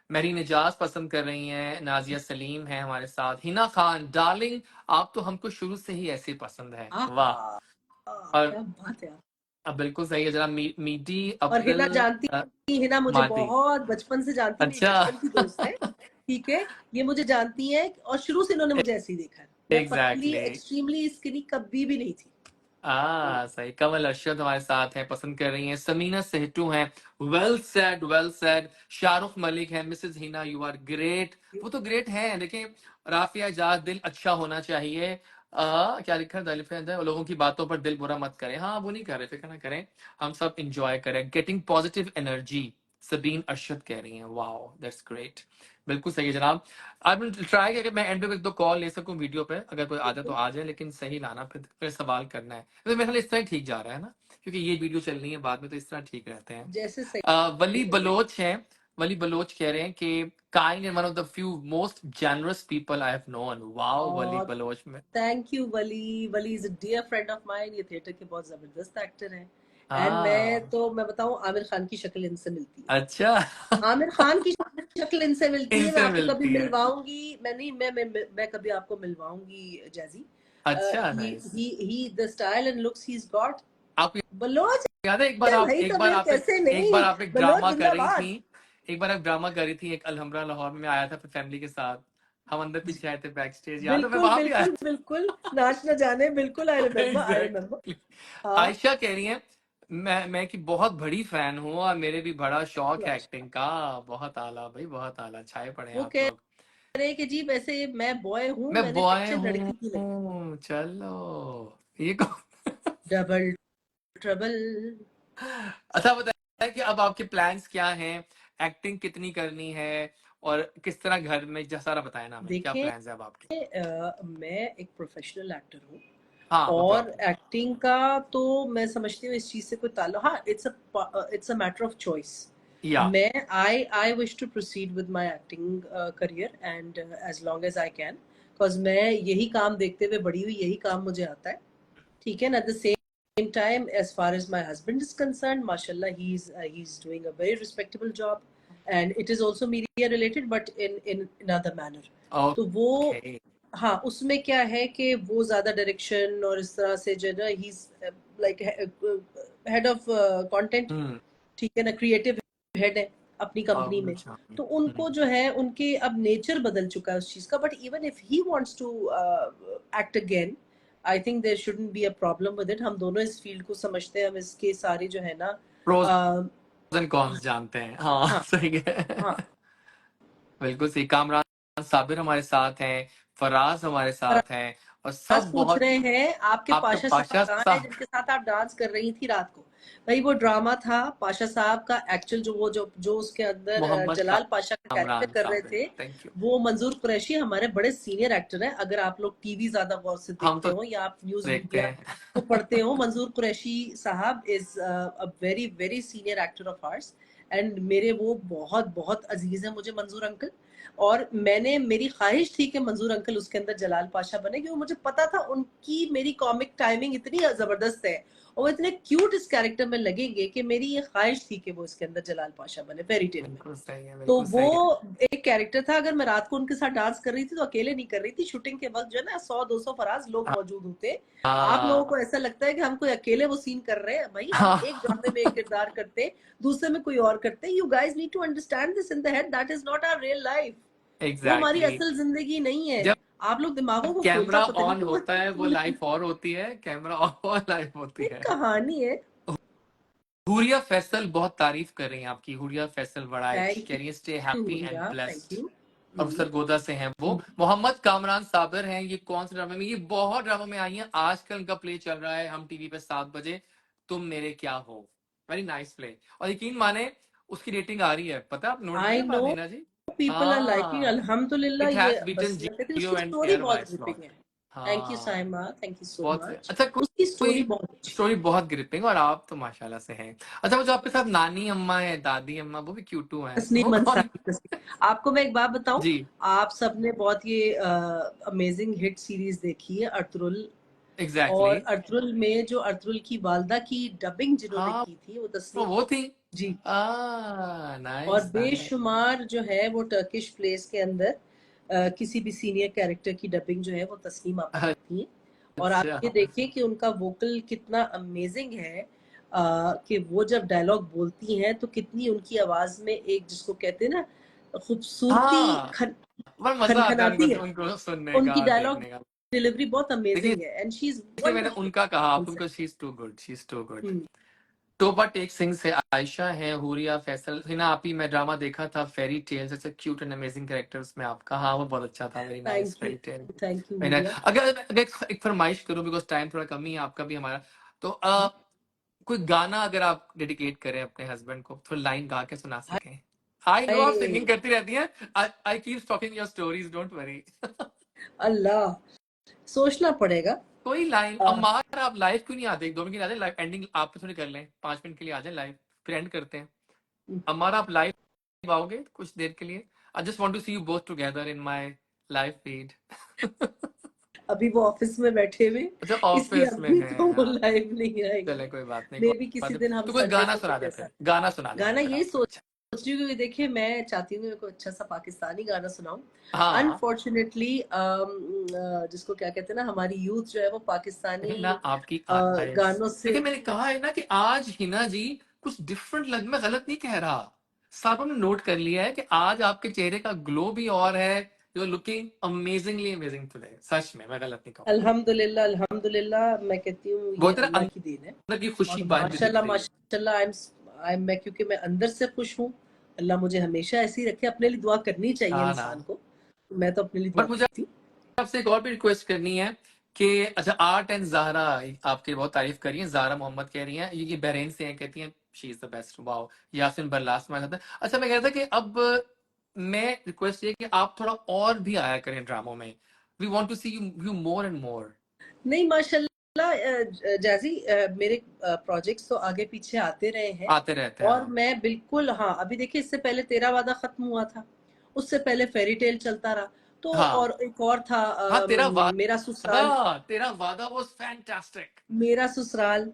[SPEAKER 2] मेरी निजाज पसंद कर रही हैं, नाजिया सलीम है हमारे साथ, हिना खान डार्लिंग आप तो हमको शुरू से ही ऐसे पसंद है, वाह। और
[SPEAKER 1] क्या बात है यार।
[SPEAKER 2] अब बिल्कुल सही है, जरा मीठी
[SPEAKER 1] और हिना
[SPEAKER 2] अप्रैल
[SPEAKER 1] जानती, हिना मुझे
[SPEAKER 2] मादी।
[SPEAKER 1] बहुत बचपन से जानती, मेरी
[SPEAKER 2] अच्छा।
[SPEAKER 1] बचपन की दोस्त है। ठीक है, ये मुझे जानती है और शुरू से इन्होंने मुझे ऐसे ही देखा है। मैं पतली,
[SPEAKER 2] एग्जैक्टली।
[SPEAKER 1] एक्सट्रीमली स्किनी कभी भी नहीं थी।
[SPEAKER 2] सही। कमल अरशद हमारे साथ हैं, पसंद कर रही हैं। समीना सेहटू हैं, well said well said. Shahrukh Malik है, Mrs Hina you are great. वो तो ग्रेट है, देखिए राफिया जाज दिल अच्छा होना चाहिए। क्या लिखा है दलिफ है, लोगों की बातों पर दिल बुरा मत करें। हाँ वो नहीं कर रहे, फिक्र ना करें, हम सब इंजॉय करें, getting positive energy. Sabeen Arshad कह रही हैं, वाओ दैट्स ग्रेट। बिल्कुल सही है जनाब। आई विल ट्राई कि मैं एंड पे एक दो कॉल ले सकूं वीडियो पे, अगर कोई आता तो आ जाए, लेकिन सही लाना, फिर सवाल करना है। तो मेरे ख्याल इस तरह ठीक जा रहा है ना, क्योंकि ये वीडियो चलनी है बाद में, तो इस तरह ठीक रहते हैं।
[SPEAKER 1] जैसे सही
[SPEAKER 2] वली
[SPEAKER 1] लगे।
[SPEAKER 2] बलोच हैं, वली बलोच कह रहे हैं कि kind and one of the few most generous people I have known. Wow Wali
[SPEAKER 1] और
[SPEAKER 2] बलोच में।
[SPEAKER 1] Thank you Wali. Wali is a dear friend of mine. ये थिएटर के बहुत जबरदस्त एक्टर हैं। एंड
[SPEAKER 2] हाँ
[SPEAKER 1] मैं बताऊं, आमिर खान की शक्ल इनसे मिलती है।
[SPEAKER 2] अच्छा।
[SPEAKER 1] आमिर खान की शक्ल इनसे मिलती है। मैं
[SPEAKER 2] इनसे
[SPEAKER 1] आपको कभी
[SPEAKER 2] मिलती है।
[SPEAKER 1] मिलवाऊंगी, मैं नहीं, मैं कभी आपको मिलवाऊंगी जैजी।
[SPEAKER 2] अच्छा
[SPEAKER 1] ही
[SPEAKER 2] nice.
[SPEAKER 1] He the style and looks he is got.
[SPEAKER 2] आपको
[SPEAKER 1] बलोच
[SPEAKER 2] याद है एक बार
[SPEAKER 1] है
[SPEAKER 2] आप
[SPEAKER 1] भाई,
[SPEAKER 2] एक
[SPEAKER 1] तो
[SPEAKER 2] बार
[SPEAKER 1] फिर
[SPEAKER 2] आप एक
[SPEAKER 1] कैसे
[SPEAKER 2] एक
[SPEAKER 1] नहीं।
[SPEAKER 2] बार आप एक
[SPEAKER 1] बलोच
[SPEAKER 2] ड्रामा कर रही थी,
[SPEAKER 1] जिंदाबाद।
[SPEAKER 2] एक बार आप ड्रामा कर रही थी एक अलहमरा लाहौर में, मैं आया था फिर फैमिली के साथ, हम अंदर पीछे आए थे बैक स्टेज, याद है मैं
[SPEAKER 1] बिल्कुल
[SPEAKER 2] वहां भी आया
[SPEAKER 1] बिल्कुल बिल्कुल, नाच न जाने, बिल्कुल आई
[SPEAKER 2] था।
[SPEAKER 1] Remember, I remember.
[SPEAKER 2] एग्जैक्टली।
[SPEAKER 1] हाँ,
[SPEAKER 2] आयशा कह रही है मैं की बहुत बड़ी फैन हूँ और मेरे भी बड़ा शौक है एक्टिंग का। बहुत आला भाई, बहुत आला, छाए पड़े हैं
[SPEAKER 1] वो
[SPEAKER 2] आप
[SPEAKER 1] कह
[SPEAKER 2] लोग।
[SPEAKER 1] रहे कि जी वैसे मैं बॉय हूँ,
[SPEAKER 2] मैं
[SPEAKER 1] मैंने
[SPEAKER 2] बॉय
[SPEAKER 1] पिक्चर लड़की की लगी।
[SPEAKER 2] हूँ, चलो ये कौन।
[SPEAKER 1] Double trouble.
[SPEAKER 2] अच्छा बताइए कि अब आपके प्लान्स क्या हैं, एक्टिंग कितनी करनी है, और किस तरह घर में, सारा बताया ना हमें, क्या
[SPEAKER 1] देखें,
[SPEAKER 2] प्लान्स है अब आपके।
[SPEAKER 1] मैं एक प्रोफेशनल एक्टर हूँ,
[SPEAKER 2] हाँ नो
[SPEAKER 1] और
[SPEAKER 2] प्रॉब्लम।
[SPEAKER 1] एक्टिंग का तो मैं समझती हूँ इस चीज से कोई ताल्लुक, हाँ it's a matter of choice.
[SPEAKER 2] या
[SPEAKER 1] मैं I wish to proceed with my acting career and as long as I can, because मैं यही काम देखते हुए बड़ी हुई, यही काम मुझे आता है। ठीक है ना। At the same time, as far as my husband is concerned, mashallah, he's doing a very respectable job, and it is also media related, but in another manner. तो वो,
[SPEAKER 2] ओके।
[SPEAKER 1] हाँ, उसमें क्या है कि वो ज्यादा डायरेक्शन और इस तरह से जो है ना, ही लाइक हेड ऑफ कंटेंट।
[SPEAKER 2] हम्म।
[SPEAKER 1] ठीक है ना, क्रिएटिव हेड है। अपनी कंपनी में, तो उनको जो है उनके अब नेचर बदल चुका है उस चीज का, but even if he wants to act again, I think there shouldn't be a problem with it. हम दोनों इस फील्ड को समझते हैं, हम इसके सारे जो है ना
[SPEAKER 2] प्रोज एंड कॉन्स जानते हैं। हाँ,
[SPEAKER 1] हाँ
[SPEAKER 2] सही है।
[SPEAKER 1] हाँ।
[SPEAKER 2] बिल्कुल सही। कामरान साबिर हमारे साथ हैं, फराज हमारे साथ हैं, और
[SPEAKER 1] आज
[SPEAKER 2] सब
[SPEAKER 1] पूछ
[SPEAKER 2] बहुत।
[SPEAKER 1] रहे हैं आपके
[SPEAKER 2] आपका
[SPEAKER 1] पाशा साहब
[SPEAKER 2] पाशा
[SPEAKER 1] कहाँ है
[SPEAKER 2] साहब,
[SPEAKER 1] जिनके साथ आप डांस कर रही थी रात को? भाई वो ड्रामा था पाशा साहब का, एक्चुअल जो वो जो उसके अंदर
[SPEAKER 2] मोहम्मद
[SPEAKER 1] जलाल पाशा का कैरेक्टर
[SPEAKER 2] कामरान
[SPEAKER 1] कर रहे
[SPEAKER 2] साबिर,
[SPEAKER 1] थे,
[SPEAKER 2] थैंक यू।
[SPEAKER 1] वो मंजूर कुरैशी हमारे बड़े सीनियर एक्टर हैं। अगर आप लोग टीवी ज्यादा गौर से
[SPEAKER 2] हम
[SPEAKER 1] देखते
[SPEAKER 2] तो
[SPEAKER 1] हो या आप न्यूज
[SPEAKER 2] देखते
[SPEAKER 1] मीडिया
[SPEAKER 2] हैं।
[SPEAKER 1] को पढ़ते हो, मंजूर कुरैशी साहब is a very very senior actor of ours, and मेरे वो बहुत बहुत अजीज है मुझे मंजूर अंकल। और मेरी ख्वाहिश थी कि मंजूर अंकल उसके अंदर जलाल पाशा बने, क्योंकि मुझे पता था उनकी मेरी कॉमिक टाइमिंग इतनी जबरदस्त है और वो इतने क्यूट इस कैरेक्टर में लगेंगे कि मेरी ये ख्वाहिश थी कि वो इसके अंदर जलाल पाशा बने फेरी टेल में।
[SPEAKER 2] बिल्कुल सही है,
[SPEAKER 1] तो
[SPEAKER 2] बिल्कुल
[SPEAKER 1] वो
[SPEAKER 2] सही है।
[SPEAKER 1] एक कैरेक्टर था। अगर मैं रात को उनके साथ डांस कर रही थी तो अकेले नहीं कर रही थी, शूटिंग के वक्त जो है ना 100-200 फराज लोग मौजूद होते। आप लोगों को
[SPEAKER 2] हाँ
[SPEAKER 1] ऐसा लगता है कि हम कोई अकेले वो सीन कर रहे हैं, भाई हम एक
[SPEAKER 2] हाँ,
[SPEAKER 1] ड्रामे में एक किरदार करते, दूसरे में कोई और करते। You guys need to understand this in the head, that is not our real life. वो हमारी
[SPEAKER 2] एग्जैक्टली।
[SPEAKER 1] असल जिंदगी नहीं है।
[SPEAKER 2] जब
[SPEAKER 1] आप लोग दिमागों को खोलता
[SPEAKER 2] कैमरा
[SPEAKER 1] पता नहीं
[SPEAKER 2] ऑन
[SPEAKER 1] क्यों
[SPEAKER 2] होता है वो लाइफ और होती है, कैमरा ऑफ और लाइफ होती
[SPEAKER 1] एक
[SPEAKER 2] है।
[SPEAKER 1] कहानी है।
[SPEAKER 2] हुरिया फैसल बहुत तारीफ कर रही हैं आपकी। हुरिया फैसल वड़ाइच
[SPEAKER 1] थैंक
[SPEAKER 2] कह रही है stay
[SPEAKER 1] you
[SPEAKER 2] happy and
[SPEAKER 1] Huriya, thank
[SPEAKER 2] blessed.
[SPEAKER 1] You.
[SPEAKER 2] और सरगोदा से हैं वो। मोहम्मद कामरान साबिर हैं, ये कौन से ड्रामे में? ये बहुत ड्रामा में आई हैं। आजकल इनका प्ले चल रहा है हम टीवी पे 7 बजे, तुम मेरे क्या हो। Very nice play. और यकीन माने उसकी रेटिंग आ रही है, पता है? आप नोट
[SPEAKER 1] आई
[SPEAKER 2] किया
[SPEAKER 1] नो
[SPEAKER 2] बात नीना जी?
[SPEAKER 1] पीपल आर लाइकिंग,
[SPEAKER 2] हाँ,
[SPEAKER 1] अल्हम्दुलिल्लाह।
[SPEAKER 2] इट
[SPEAKER 1] ये
[SPEAKER 2] हैज बीटन
[SPEAKER 1] बस मैं कहती हूँ
[SPEAKER 2] जियो
[SPEAKER 1] उसकी
[SPEAKER 2] एंड
[SPEAKER 1] स्टोरी
[SPEAKER 2] एयर
[SPEAKER 1] बहुत
[SPEAKER 2] वाइस
[SPEAKER 1] ग्रिपिंग
[SPEAKER 2] लॉट।
[SPEAKER 1] है। थैंक यू
[SPEAKER 2] हाँ,
[SPEAKER 1] साइमा, थैंक यू सो
[SPEAKER 2] बहुत सही।
[SPEAKER 1] मच।
[SPEAKER 2] अच्छा,
[SPEAKER 1] उसकी
[SPEAKER 2] कोई
[SPEAKER 1] स्टोरी बहुत अच्छी
[SPEAKER 2] स्टोरी बहुत ग्रिपिंग, और आप तो माशाल्लाह से हैं। अच्छा, वो जो आपके साथ नानी अम्मा है, दादी अम्मा, वो भी क्यूटू हैं,
[SPEAKER 1] है। तस्नीम
[SPEAKER 2] वो कौन?
[SPEAKER 1] अंसारी, तस्नीम। आपको मैं एक बात बताऊं,
[SPEAKER 2] जी,
[SPEAKER 1] आप सबने बहुत ये अमेजिंग हिट सीरीज देखी है अर्तुरुल।
[SPEAKER 2] एग्जैक्टली
[SPEAKER 1] और
[SPEAKER 2] exactly.
[SPEAKER 1] अर्तुरुल में जो अर्तुरुल की वालदा की डबिंग जिन्होंने
[SPEAKER 2] हाँ,
[SPEAKER 1] की थी वो
[SPEAKER 2] तो
[SPEAKER 1] तस्नीम।
[SPEAKER 2] वो थी।
[SPEAKER 1] जी। और
[SPEAKER 2] नाइस नाइस।
[SPEAKER 1] बेशुमार जो है वो टर्किश प्लेस के अंदर किसी भी सीनियर कैरेक्टर की डबिंग जो है वो तस्नीम आपा करती हैं। और आप ये
[SPEAKER 2] अच्छा,
[SPEAKER 1] देखिए कि उनका वोकल कितना अमेजिंग है, कि वो जब डायलॉग बोलती हैं तो कितनी उनकी आवाज में एक जिसको कहते हैं ना खूबसूरती
[SPEAKER 2] हाँ, पर मजा आता है
[SPEAKER 1] खनखनाती है।
[SPEAKER 2] उनको सुनने
[SPEAKER 1] उनकी
[SPEAKER 2] का,
[SPEAKER 1] डायलॉग
[SPEAKER 2] देखने का।
[SPEAKER 1] डिलीवरी बहुत
[SPEAKER 2] देखिए,
[SPEAKER 1] अमेजिंग है, एंड शी इज
[SPEAKER 2] इसलिए मैंने
[SPEAKER 1] वंडरफुल।
[SPEAKER 2] उनका कहा आप, उनको she is too good, she is too good.
[SPEAKER 1] Hmm.
[SPEAKER 2] टोपा टेक सिंह से आयशा है, हुरिया फैसल, हिना आप ही। मैं ड्रामा देखा था fairy tales, it's a cute and amazing characters में आपका। हाँ, वो बहुत अच्छा था, very nice
[SPEAKER 1] thank you,
[SPEAKER 2] fairy tale.
[SPEAKER 1] Thank you
[SPEAKER 2] very nice.
[SPEAKER 1] भैया।
[SPEAKER 2] अगर एक फरमाइश करूं, बिकॉज टाइम थोड़ा कमी है, आपका भी हमारा, तो कोई गाना अगर आप डेडिकेट करें अपने हस्बैंड को, थोड़ा लाइन गा के सुना सकें। आई नो आप
[SPEAKER 1] हाय
[SPEAKER 2] सिंगिंग करती रहती हैं, I keep talking your stories, don't worry.
[SPEAKER 1] Allah, सोचना पड़ेगा।
[SPEAKER 2] कोई लाइन
[SPEAKER 1] आ,
[SPEAKER 2] अम्मार, आप लाइव क्यों नहीं आते? 2 मिनट के लिए आ जाए लाइव, एंडिंग आप थोड़ी कर लें, 5 मिनट के लिए आ जाए लाइव, फिर एंड करते हैं। अम्मार, आप लाइव आओगे कुछ देर के लिए? I just want to see you both together in my live feed.
[SPEAKER 1] अभी वो ऑफिस में बैठे हुए,
[SPEAKER 2] अच्छा,
[SPEAKER 1] इसलिए
[SPEAKER 2] ऑफिस में
[SPEAKER 1] अभी
[SPEAKER 2] है,
[SPEAKER 1] तो वो
[SPEAKER 2] हाँ।
[SPEAKER 1] लाइव नहीं
[SPEAKER 2] चले,
[SPEAKER 1] आएंगे।
[SPEAKER 2] कोई बात नहीं,
[SPEAKER 1] मे
[SPEAKER 2] कोई
[SPEAKER 1] भी
[SPEAKER 2] बात
[SPEAKER 1] किसी दिन
[SPEAKER 2] नहीं।
[SPEAKER 1] हम
[SPEAKER 2] तो कोई
[SPEAKER 1] संडे
[SPEAKER 2] गाना
[SPEAKER 1] को
[SPEAKER 2] सुना
[SPEAKER 1] कुछ
[SPEAKER 2] देते
[SPEAKER 1] ऐसा
[SPEAKER 2] हैं, गाना सुना दीजिए
[SPEAKER 1] गाना,
[SPEAKER 2] फिर
[SPEAKER 1] यही
[SPEAKER 2] आप
[SPEAKER 1] सोच
[SPEAKER 2] कुछ।
[SPEAKER 1] रही हूँ कि देखिए मैं चाहती हूँ कि कोई अच्छा सा पाकिस्तानी गाना सुनाऊं।
[SPEAKER 2] हाँ,
[SPEAKER 1] अनफॉर्चुनेटली जिसको क्या कहते हैं ना, हमारी यूथ जो है वो पाकिस्तानी
[SPEAKER 2] हिना आपकी आइज।
[SPEAKER 1] गानों से।
[SPEAKER 2] देखिए, मैंने कहा है ना कि आज हिना जी कुछ डिफरेंट लग, मैं गलत नहीं कह रहा। सब ने नोट कर लिया है कि आज आपके चेहरे का ग्लो भी और है। You are looking amazingly amazing today, सच में, मैं गलत नहीं कहूंगा।
[SPEAKER 1] अल्हम्दुलिल्लाह, अल्हम्दुलिल्लाह, मैं कहती हूँ ये
[SPEAKER 2] बहुत तरह
[SPEAKER 1] अल्लाह की देन है।
[SPEAKER 2] अंदर की खुशी
[SPEAKER 1] और
[SPEAKER 2] बात भी दिख
[SPEAKER 1] माशाल्लाह
[SPEAKER 2] रही है।
[SPEAKER 1] माशाल्लाह, मैं क्योंकि मैं अंदर से खुश हूँ। अल्लाह मुझे हमेशा ऐसे ही रखे। अपने लिए दुआ करनी चाहिए
[SPEAKER 2] हाँ ना।
[SPEAKER 1] इंसान को, मैं तो अपने लिए दुआ
[SPEAKER 2] बट मुझे
[SPEAKER 1] करती हूँ।
[SPEAKER 2] आपसे एक और भी रिक्वेस्ट करनी है कि, अच्छा, आर्ट एंड ज़ाहरा आपकी बहुत तारीफ करी है। ज़ाहरा मोहम्मद कह रही हैं, ये बहरीन से हैं, कहती हैं she is the best. Wow. Yasin Barlas हमारे साथ है। अच्छा, मैं कह रहा था कि अब मैं रिक्वेस्ट ये कि आप थोड़ा और भी आया करें ड्रामों में। We want to see you more and more.
[SPEAKER 1] नहीं माशाल्लाह, जैजी, मेरे प्रोजेक्ट्स तो आगे पीछे आते रहे हैं।
[SPEAKER 2] आते रहते हैं,
[SPEAKER 1] और
[SPEAKER 2] हाँ।
[SPEAKER 1] मैं बिल्कुल, हाँ, अभी देखिए इससे पहले तेरा वादा खत्म हुआ था, उससे पहले फेरी टेल चलता रहा, तो
[SPEAKER 2] हाँ
[SPEAKER 1] और एक और था
[SPEAKER 2] हाँ, तेरा
[SPEAKER 1] मेरा ससुराल।
[SPEAKER 2] वादा, तेरा वादा वाज फैंटास्टिक।
[SPEAKER 1] मेरा ससुराल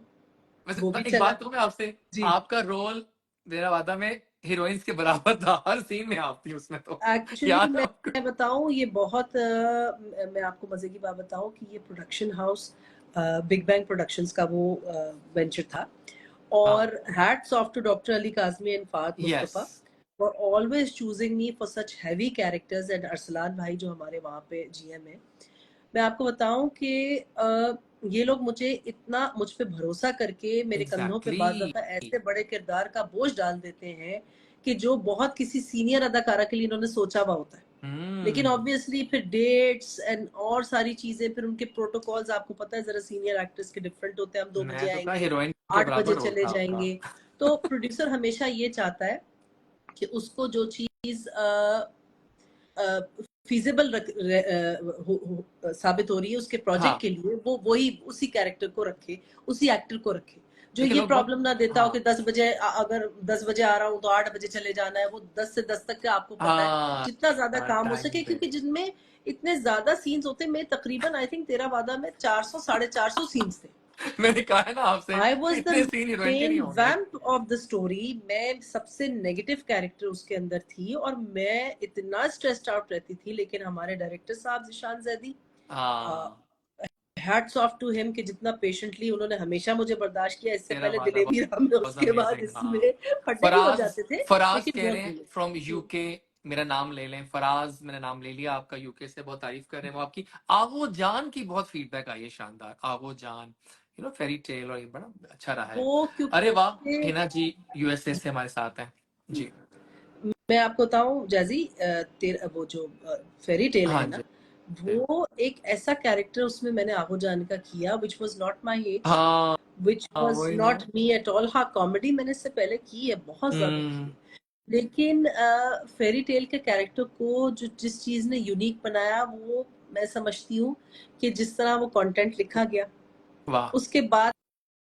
[SPEAKER 1] वो
[SPEAKER 2] वैसे
[SPEAKER 1] भी
[SPEAKER 2] एक
[SPEAKER 1] चला।
[SPEAKER 2] बात कहूं मैं आपसे,
[SPEAKER 1] जी।
[SPEAKER 2] आपका रोल मेरा वादा में हीरोइंस के बराबर था, हर सीन में आप थी उसमें तो।
[SPEAKER 1] एक्चुअली
[SPEAKER 2] याद है आपको?
[SPEAKER 1] मैं बताऊं, ये बहुत मैं आपको मजे की बात बताऊं कि ये production house big bang productions का वो वेंचर था।
[SPEAKER 2] हाँ,
[SPEAKER 1] और hats off to doctor Ali Kazmi and फात
[SPEAKER 2] yes,
[SPEAKER 1] Mustafa. for always choosing me for such heavy characters, and Arsalan भाई जो हमारे वहाँ पे GM है। मैं आपको बताऊं कि ये लोग मुझे इतना मुझ पे भरोसा करके मेरे कंधों पे बाज़ दफ़ा ऐसे बड़े किरदार का बोझ डाल देते हैं कि जो बहुत किसी सीनियर अदाकारा के लिए इन्होंने सोचा हुआ होता है। लेकिन ऑब्वियसली फिर डेट्स एंड और सारी चीजें, फिर उनके प्रोटोकॉल्स आपको पता है जरा सीनियर एक्टर्स के डिफरेंट होते हैं। हम 2 बजे आएंगे, 8 बजे चले जाएंगे। तो प्रोड्यूसर हमेशा ये चाहता है कि उसको जो चीज फीजिबल साबित हो रही है उसके प्रोजेक्ट के लिए, वो वही उसी कैरेक्टर को रखे, उसी एक्टर को रखे, जो ये प्रॉब्लम ना देता हो कि 10 बजे अगर 10 बजे आ रहा हूँ तो 8 बजे चले जाना है। वो 10 से 10 तक का आपको पता है जितना ज्यादा काम हो सके, क्योंकि जिनमें इतने ज्यादा सीन्स होते हैं। मैं तकरीबन आई थिंक तेरा वादा में 400 450 सीन्स थे।
[SPEAKER 2] मैंने कहा है ना आपसे,
[SPEAKER 1] I was the main vamp of the story। मैं सबसे नेगेटिव कैरेक्टर उसके अंदर थी और मैं इतना स्ट्रेस्ड आउट रहती थी। लेकिन हमारे डायरेक्टर साहब Zeeshan Zaidi, hats off to him कि जितना पेशेंटली उन्होंने हमेशा मुझे बर्दाश्त किया। इससे पहले दिलेवी राम में, उसके बाद इसमें फटे भी हो जाते थे।
[SPEAKER 2] फराज कह रहे हैं फ्रॉम यूके, मेरा नाम ले लें, फराज मेरा नाम ले लिया आपका, यूके से बहुत तारीफ कर रहे हैं वो आपकी। आगो जान की बहुत फीडबैक आई है, शानदार। आगो जान फेरी टेल, और ये बड़ा अच्छा रहा है। अरे वाह, हिना जी यूएसए से हमारे साथ हैं जी।
[SPEAKER 1] मैं आपको बताऊं जैजी, वो जो फेरी टेल है ना, वो एक ऐसा कैरेक्टर उसमें मैंने आगो जान का किया which was not my age, which was not me at all. हाँ, कॉमेडी मैंने इससे पहले की है, बहुत ज्यादा की है। लेकिन फेरी टेल के कैरेक्टर को जो जिस चीज ने यूनिक बनाया, वो मैं समझती हूँ कि जिस तरह वो कंटेंट लिखा गया, उसके बाद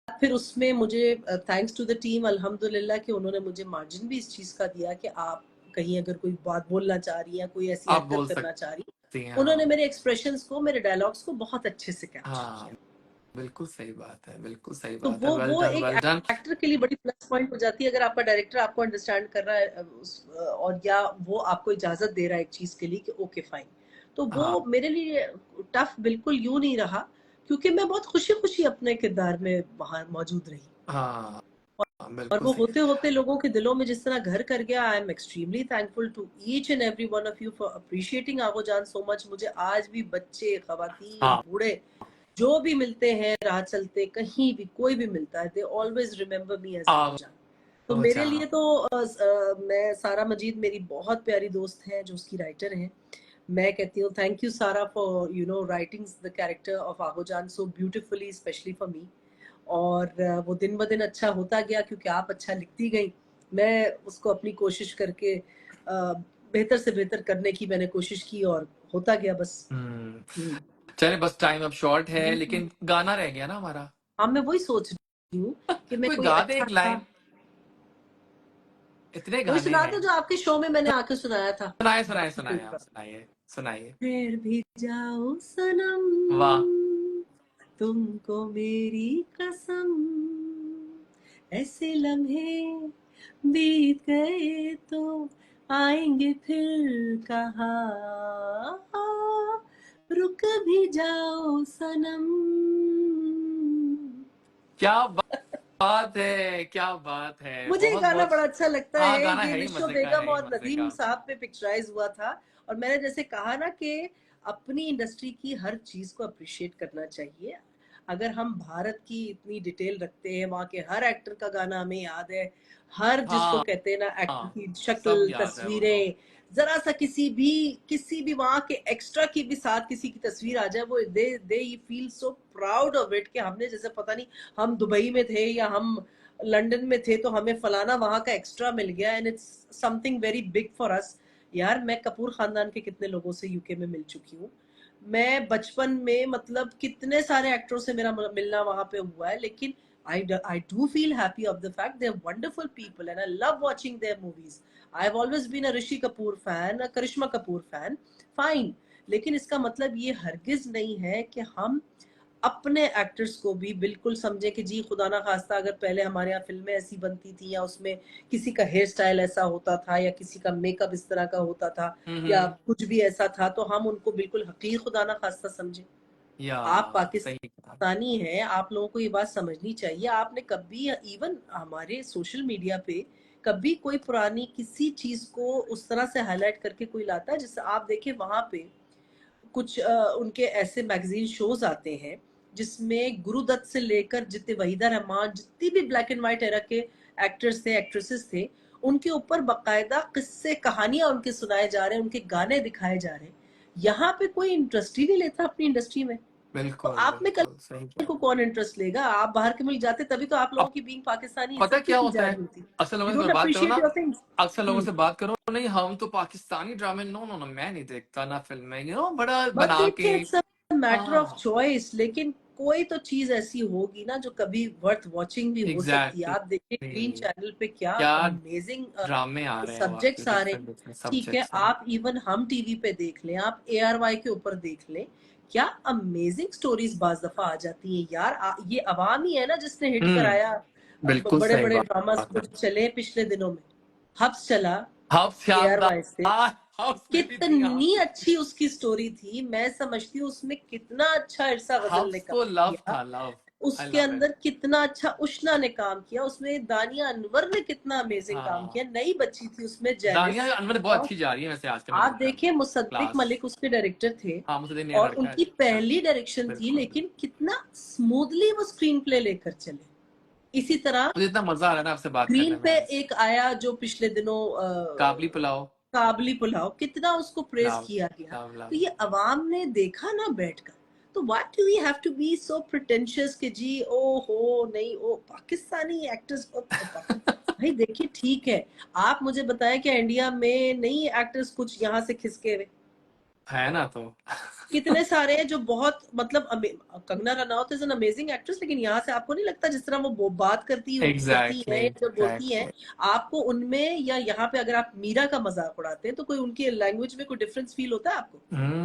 [SPEAKER 1] फिर उसमें मुझे थैंक्स टू द टीम अल्हम्दुलिल्लाह कि उन्होंने मुझे मार्जिन भी इस चीज का दिया कि आप कहीं अगर कोई बात बोलना चाह रही है, कोई ऐसी हरकत करना चाह रही है, उन्होंने मेरे एक्सप्रेशंस को, मेरे डायलॉग्स को बहुत अच्छे से कैप्चर किया।
[SPEAKER 2] बिल्कुल सही बात है, बिल्कुल सही
[SPEAKER 1] तो
[SPEAKER 2] बात है।
[SPEAKER 1] वो एक एक्टर के लिए बड़ी प्लस पॉइंट हो जाती है अगर आपका डायरेक्टर आपको अंडरस्टैंड कर रहा है और या वो आपको इजाजत दे रहा है एक चीज के लिए कि ओके फाइन। तो वो मेरे लिए टफ बिल्कुल यूं नहीं रहा, क्योंकि मैं बहुत खुशी खुशी अपने किरदार में वहां मौजूद रही। और वो होते होते लोगों के दिलों में जिस तरह घर कर गया, I am extremely thankful to each and every one of you for appreciating Agha Jaan so much. मुझे आज भी बच्चे, खवातीन, बूढ़े जो भी मिलते हैं, राह चलते कहीं भी कोई भी मिलता है, they always remember me as Agha Jaan. तो मेरे लिए तो मैं, सारा मजीद मेरी बहुत प्यारी दोस्त है जो उसकी राइटर है। मैं कहती हूँ थैंक यू सारा for writing the character of आगो Jaan so beautifully, specially for me. और वो दिन ब दिन अच्छा होता गया क्योंकि आप अच्छा लिखती गई। मैं उसको अपनी कोशिश करके बेहतर से बेहतर करने की मैंने कोशिश की और होता गया बस।
[SPEAKER 2] चले, बस टाइम अब शॉर्ट है, लेकिन गाना रह गया ना हमारा।
[SPEAKER 1] हाँ, मैं वही सोच रही हूँ कि मैं कोई
[SPEAKER 2] अच्छा एक लाइन, इतने गाने
[SPEAKER 1] सुना दो जो आपके शो में मैंने आके सुनाया था।
[SPEAKER 2] सुनाइए।
[SPEAKER 1] फिर भी जाओ सनम,
[SPEAKER 2] वाह,
[SPEAKER 1] तुमको मेरी कसम, ऐसे लम्हे बीत गए तो आएंगे फिर कहाँ, रुक भी जाओ सनम।
[SPEAKER 2] क्या बात है, क्या बात है।
[SPEAKER 1] मुझे ये गाना बड़ा अच्छा लगता है। ये विश्व बेगम और नदीम साहब पे पिक्चराइज हुआ था। और मैंने जैसे कहा ना कि अपनी इंडस्ट्री की हर चीज को अप्रिशिएट करना चाहिए। अगर हम भारत की इतनी डिटेल रखते हैं, वहाँ के हर एक्टर का गाना हमें याद है, हर जिसको कहते हैं ना एक्टर की शक्ल, तस्वीरें, जरा सा किसी भी वहाँ के एक्स्ट्रा की भी साथ किसी की तस्वीर आ जाए, वो they feel so proud of it कि हमने जैसे पता नहीं हम दुबई में थे या हम लंदन में थे तो हमें फलाना वहां का एक्स्ट्रा मिल गया, and it's something very big for us. यार, मैं कपूर खानदान के कितने लोगों से यूके में मिल चुकी हूँ। मैं बचपन में मतलब कितने सारे एक्टरों से मेरा मिलना वहां पे हुआ है, लेकिन I do feel happy of the fact they're wonderful people and I love watching their movies. I've always been a Rishi Kapoor fan, a Karishma Kapoor fan, fine. लेकिन इसका मतलब ये हरगिज नहीं है कि हम अपने एक्टर्स को भी बिल्कुल समझे कि जी खुदा ना खास्ता अगर पहले हमारे यहाँ फिल्में ऐसी बनती थी या उसमें किसी का हेयर स्टाइल ऐसा होता था या किसी का मेकअप इस तरह का होता था या कुछ भी ऐसा था, तो हम उनको बिल्कुल हकीर खुदा ना खास्ता समझे। आप पाकिस्तानी हैं, आप लोगों को ये बात समझनी चाहिए। आपने कभी, इवन हमारे सोशल मीडिया पे कभी कोई पुरानी किसी चीज को उस तरह से हाईलाइट करके कोई लाता है, जैसे आप देखें वहां पे कुछ उनके ऐसे मैगजीन शोज आते हैं जिसमें गुरुदत्त से लेकर जितने वहीदा रहमान, जितनी भी ब्लैक एंड व्हाइट एरा के एक्टर्स थे, एक्ट्रेसेस थे, उनके ऊपर बाकायदा किस्से कहानियां उनके सुनाए जा रहे हैं, उनके गाने दिखाए जा रहे हैं। यहाँ पे कोई इंटरेस्ट ही नहीं लेता अपनी इंडस्ट्री में। तो
[SPEAKER 2] बिल्कुल
[SPEAKER 1] आप में
[SPEAKER 2] बिल्कुल सही
[SPEAKER 1] कल
[SPEAKER 2] कह
[SPEAKER 1] को
[SPEAKER 2] रहे
[SPEAKER 1] कौन इंटरेस्ट लेगा? आप बाहर के मुल्क जाते तभी तो आप लोगों
[SPEAKER 2] हैं।
[SPEAKER 1] की बीइंग पाकिस्तानी
[SPEAKER 2] पता
[SPEAKER 1] इज्जत भी
[SPEAKER 2] क्या
[SPEAKER 1] की
[SPEAKER 2] होता
[SPEAKER 1] जा
[SPEAKER 2] है,
[SPEAKER 1] रही होती।
[SPEAKER 2] अक्सर
[SPEAKER 1] यू
[SPEAKER 2] लोगों से
[SPEAKER 1] डोंट
[SPEAKER 2] बात करो
[SPEAKER 1] अप्रिशिएट
[SPEAKER 2] ना,
[SPEAKER 1] योर थिंग्स।
[SPEAKER 2] अक्सर लोगों से बात करो, नहीं हम तो पाकिस्तानी ड्रामे, नो नो नो मैं नहीं देखता ना फिल्में, बड़ा
[SPEAKER 1] बट
[SPEAKER 2] बना के।
[SPEAKER 1] देखिए इट्स अ मैटर ऑफ
[SPEAKER 2] हाँ
[SPEAKER 1] चॉइस, लेकिन कोई तो चीज ऐसी होगी ना जो कभी वर्थ वॉचिंग भी हो सकती है।
[SPEAKER 2] एग्जैक्टली
[SPEAKER 1] आप देखिए ग्रीन
[SPEAKER 2] exactly.
[SPEAKER 1] चैनल पे क्या
[SPEAKER 2] क्या
[SPEAKER 1] अमेजिंग
[SPEAKER 2] ड्रामे आ रहे हैं वाकई,
[SPEAKER 1] सब्जेक्ट्स आ रहे हैं।
[SPEAKER 2] डिफरेंट डिफरेंट
[SPEAKER 1] ठीक है,
[SPEAKER 2] सब्जेक्ट्स हैं।
[SPEAKER 1] आप इवन हम टीवी पे देख लें, आप ARY के ऊपर देख लें, क्या अमेजिंग स्टोरीज बाज दफा आ जाती हैं यार। ये अवाम ही है ना जिसने हिट कराया।
[SPEAKER 2] बिल्कुल
[SPEAKER 1] बड़े
[SPEAKER 2] सही
[SPEAKER 1] बड़े ड्रामास
[SPEAKER 2] बात है।
[SPEAKER 1] कुछ चले पिछले दिनों में, हब्स चला
[SPEAKER 2] हाउ
[SPEAKER 1] ARY से,
[SPEAKER 2] शानदार, हाउस में भी थी आप।
[SPEAKER 1] कितनी अच्छी उसकी स्टोरी थी। मैं समझती हूँ उसमें कितना अच्छा इरसा गजल ने
[SPEAKER 2] हाउस
[SPEAKER 1] काम
[SPEAKER 2] तो लव
[SPEAKER 1] किया,
[SPEAKER 2] था, लव, आई
[SPEAKER 1] उसके
[SPEAKER 2] लव इट।
[SPEAKER 1] अंदर कितना अच्छा उष्ना ने काम किया, उसमें दानिया अनवर ने कितना अमेजिंग काम
[SPEAKER 2] हाँ
[SPEAKER 1] किया। नई बच्ची थी उसमें
[SPEAKER 2] दानिया
[SPEAKER 1] जेनिस।
[SPEAKER 2] अनवर बहुत अच्छी जा रही है वैसे आजकल, मैंने
[SPEAKER 1] आप
[SPEAKER 2] देखा
[SPEAKER 1] देखें मुसद्दिक
[SPEAKER 2] क्लास।
[SPEAKER 1] मलिक उसके डायरेक्टर थे,
[SPEAKER 2] हाँ मुझे दिन याद
[SPEAKER 1] और
[SPEAKER 2] रखा है।
[SPEAKER 1] उनकी पहली डायरेक्शन थी,
[SPEAKER 2] बिल्कुल बिल्कुल।
[SPEAKER 1] लेकिन कितना स्मूथली वो स्क्रीन प्ले लेकर चले। इसी तरह
[SPEAKER 2] मुझे इतना मजा आ रहा है ना आपसे बात
[SPEAKER 1] ग्रीन
[SPEAKER 2] करने में
[SPEAKER 1] पे
[SPEAKER 2] आज।
[SPEAKER 1] एक आया जो पिछले दिनों
[SPEAKER 2] काबली पुलाव,
[SPEAKER 1] काबली पुलाव, कितना उसको प्रेज
[SPEAKER 2] लव
[SPEAKER 1] किया गया।
[SPEAKER 2] लव
[SPEAKER 1] तो
[SPEAKER 2] लव।
[SPEAKER 1] ये अवाम ने देखा ना बैठकर, तो what do we have to be so pretentious कि जी ओ हो नहीं ओ पाकिस्तानी एक्टर्स भाई देखिए ठीक है, आप मुझे बताएं कि इंडिया में नहीं एक्टर्स कुछ यहाँ से खिसके हुए
[SPEAKER 2] है ना तो।
[SPEAKER 1] कितने सारे हैं जो बहुत मतलब Kangana Ranaut is an amazing actress, लेकिन यहाँ से आपको नहीं लगता जिस तरह वो बात करती
[SPEAKER 2] एग्जैक्टली
[SPEAKER 1] है जो बोलती है,
[SPEAKER 2] एग्जैक्टली।
[SPEAKER 1] आपको उनमें या यहाँ पे अगर आप मीरा का मजाक उड़ाते हैं तो कोई उनकी लैंग्वेज में कोई डिफरेंस फील होता है आपको?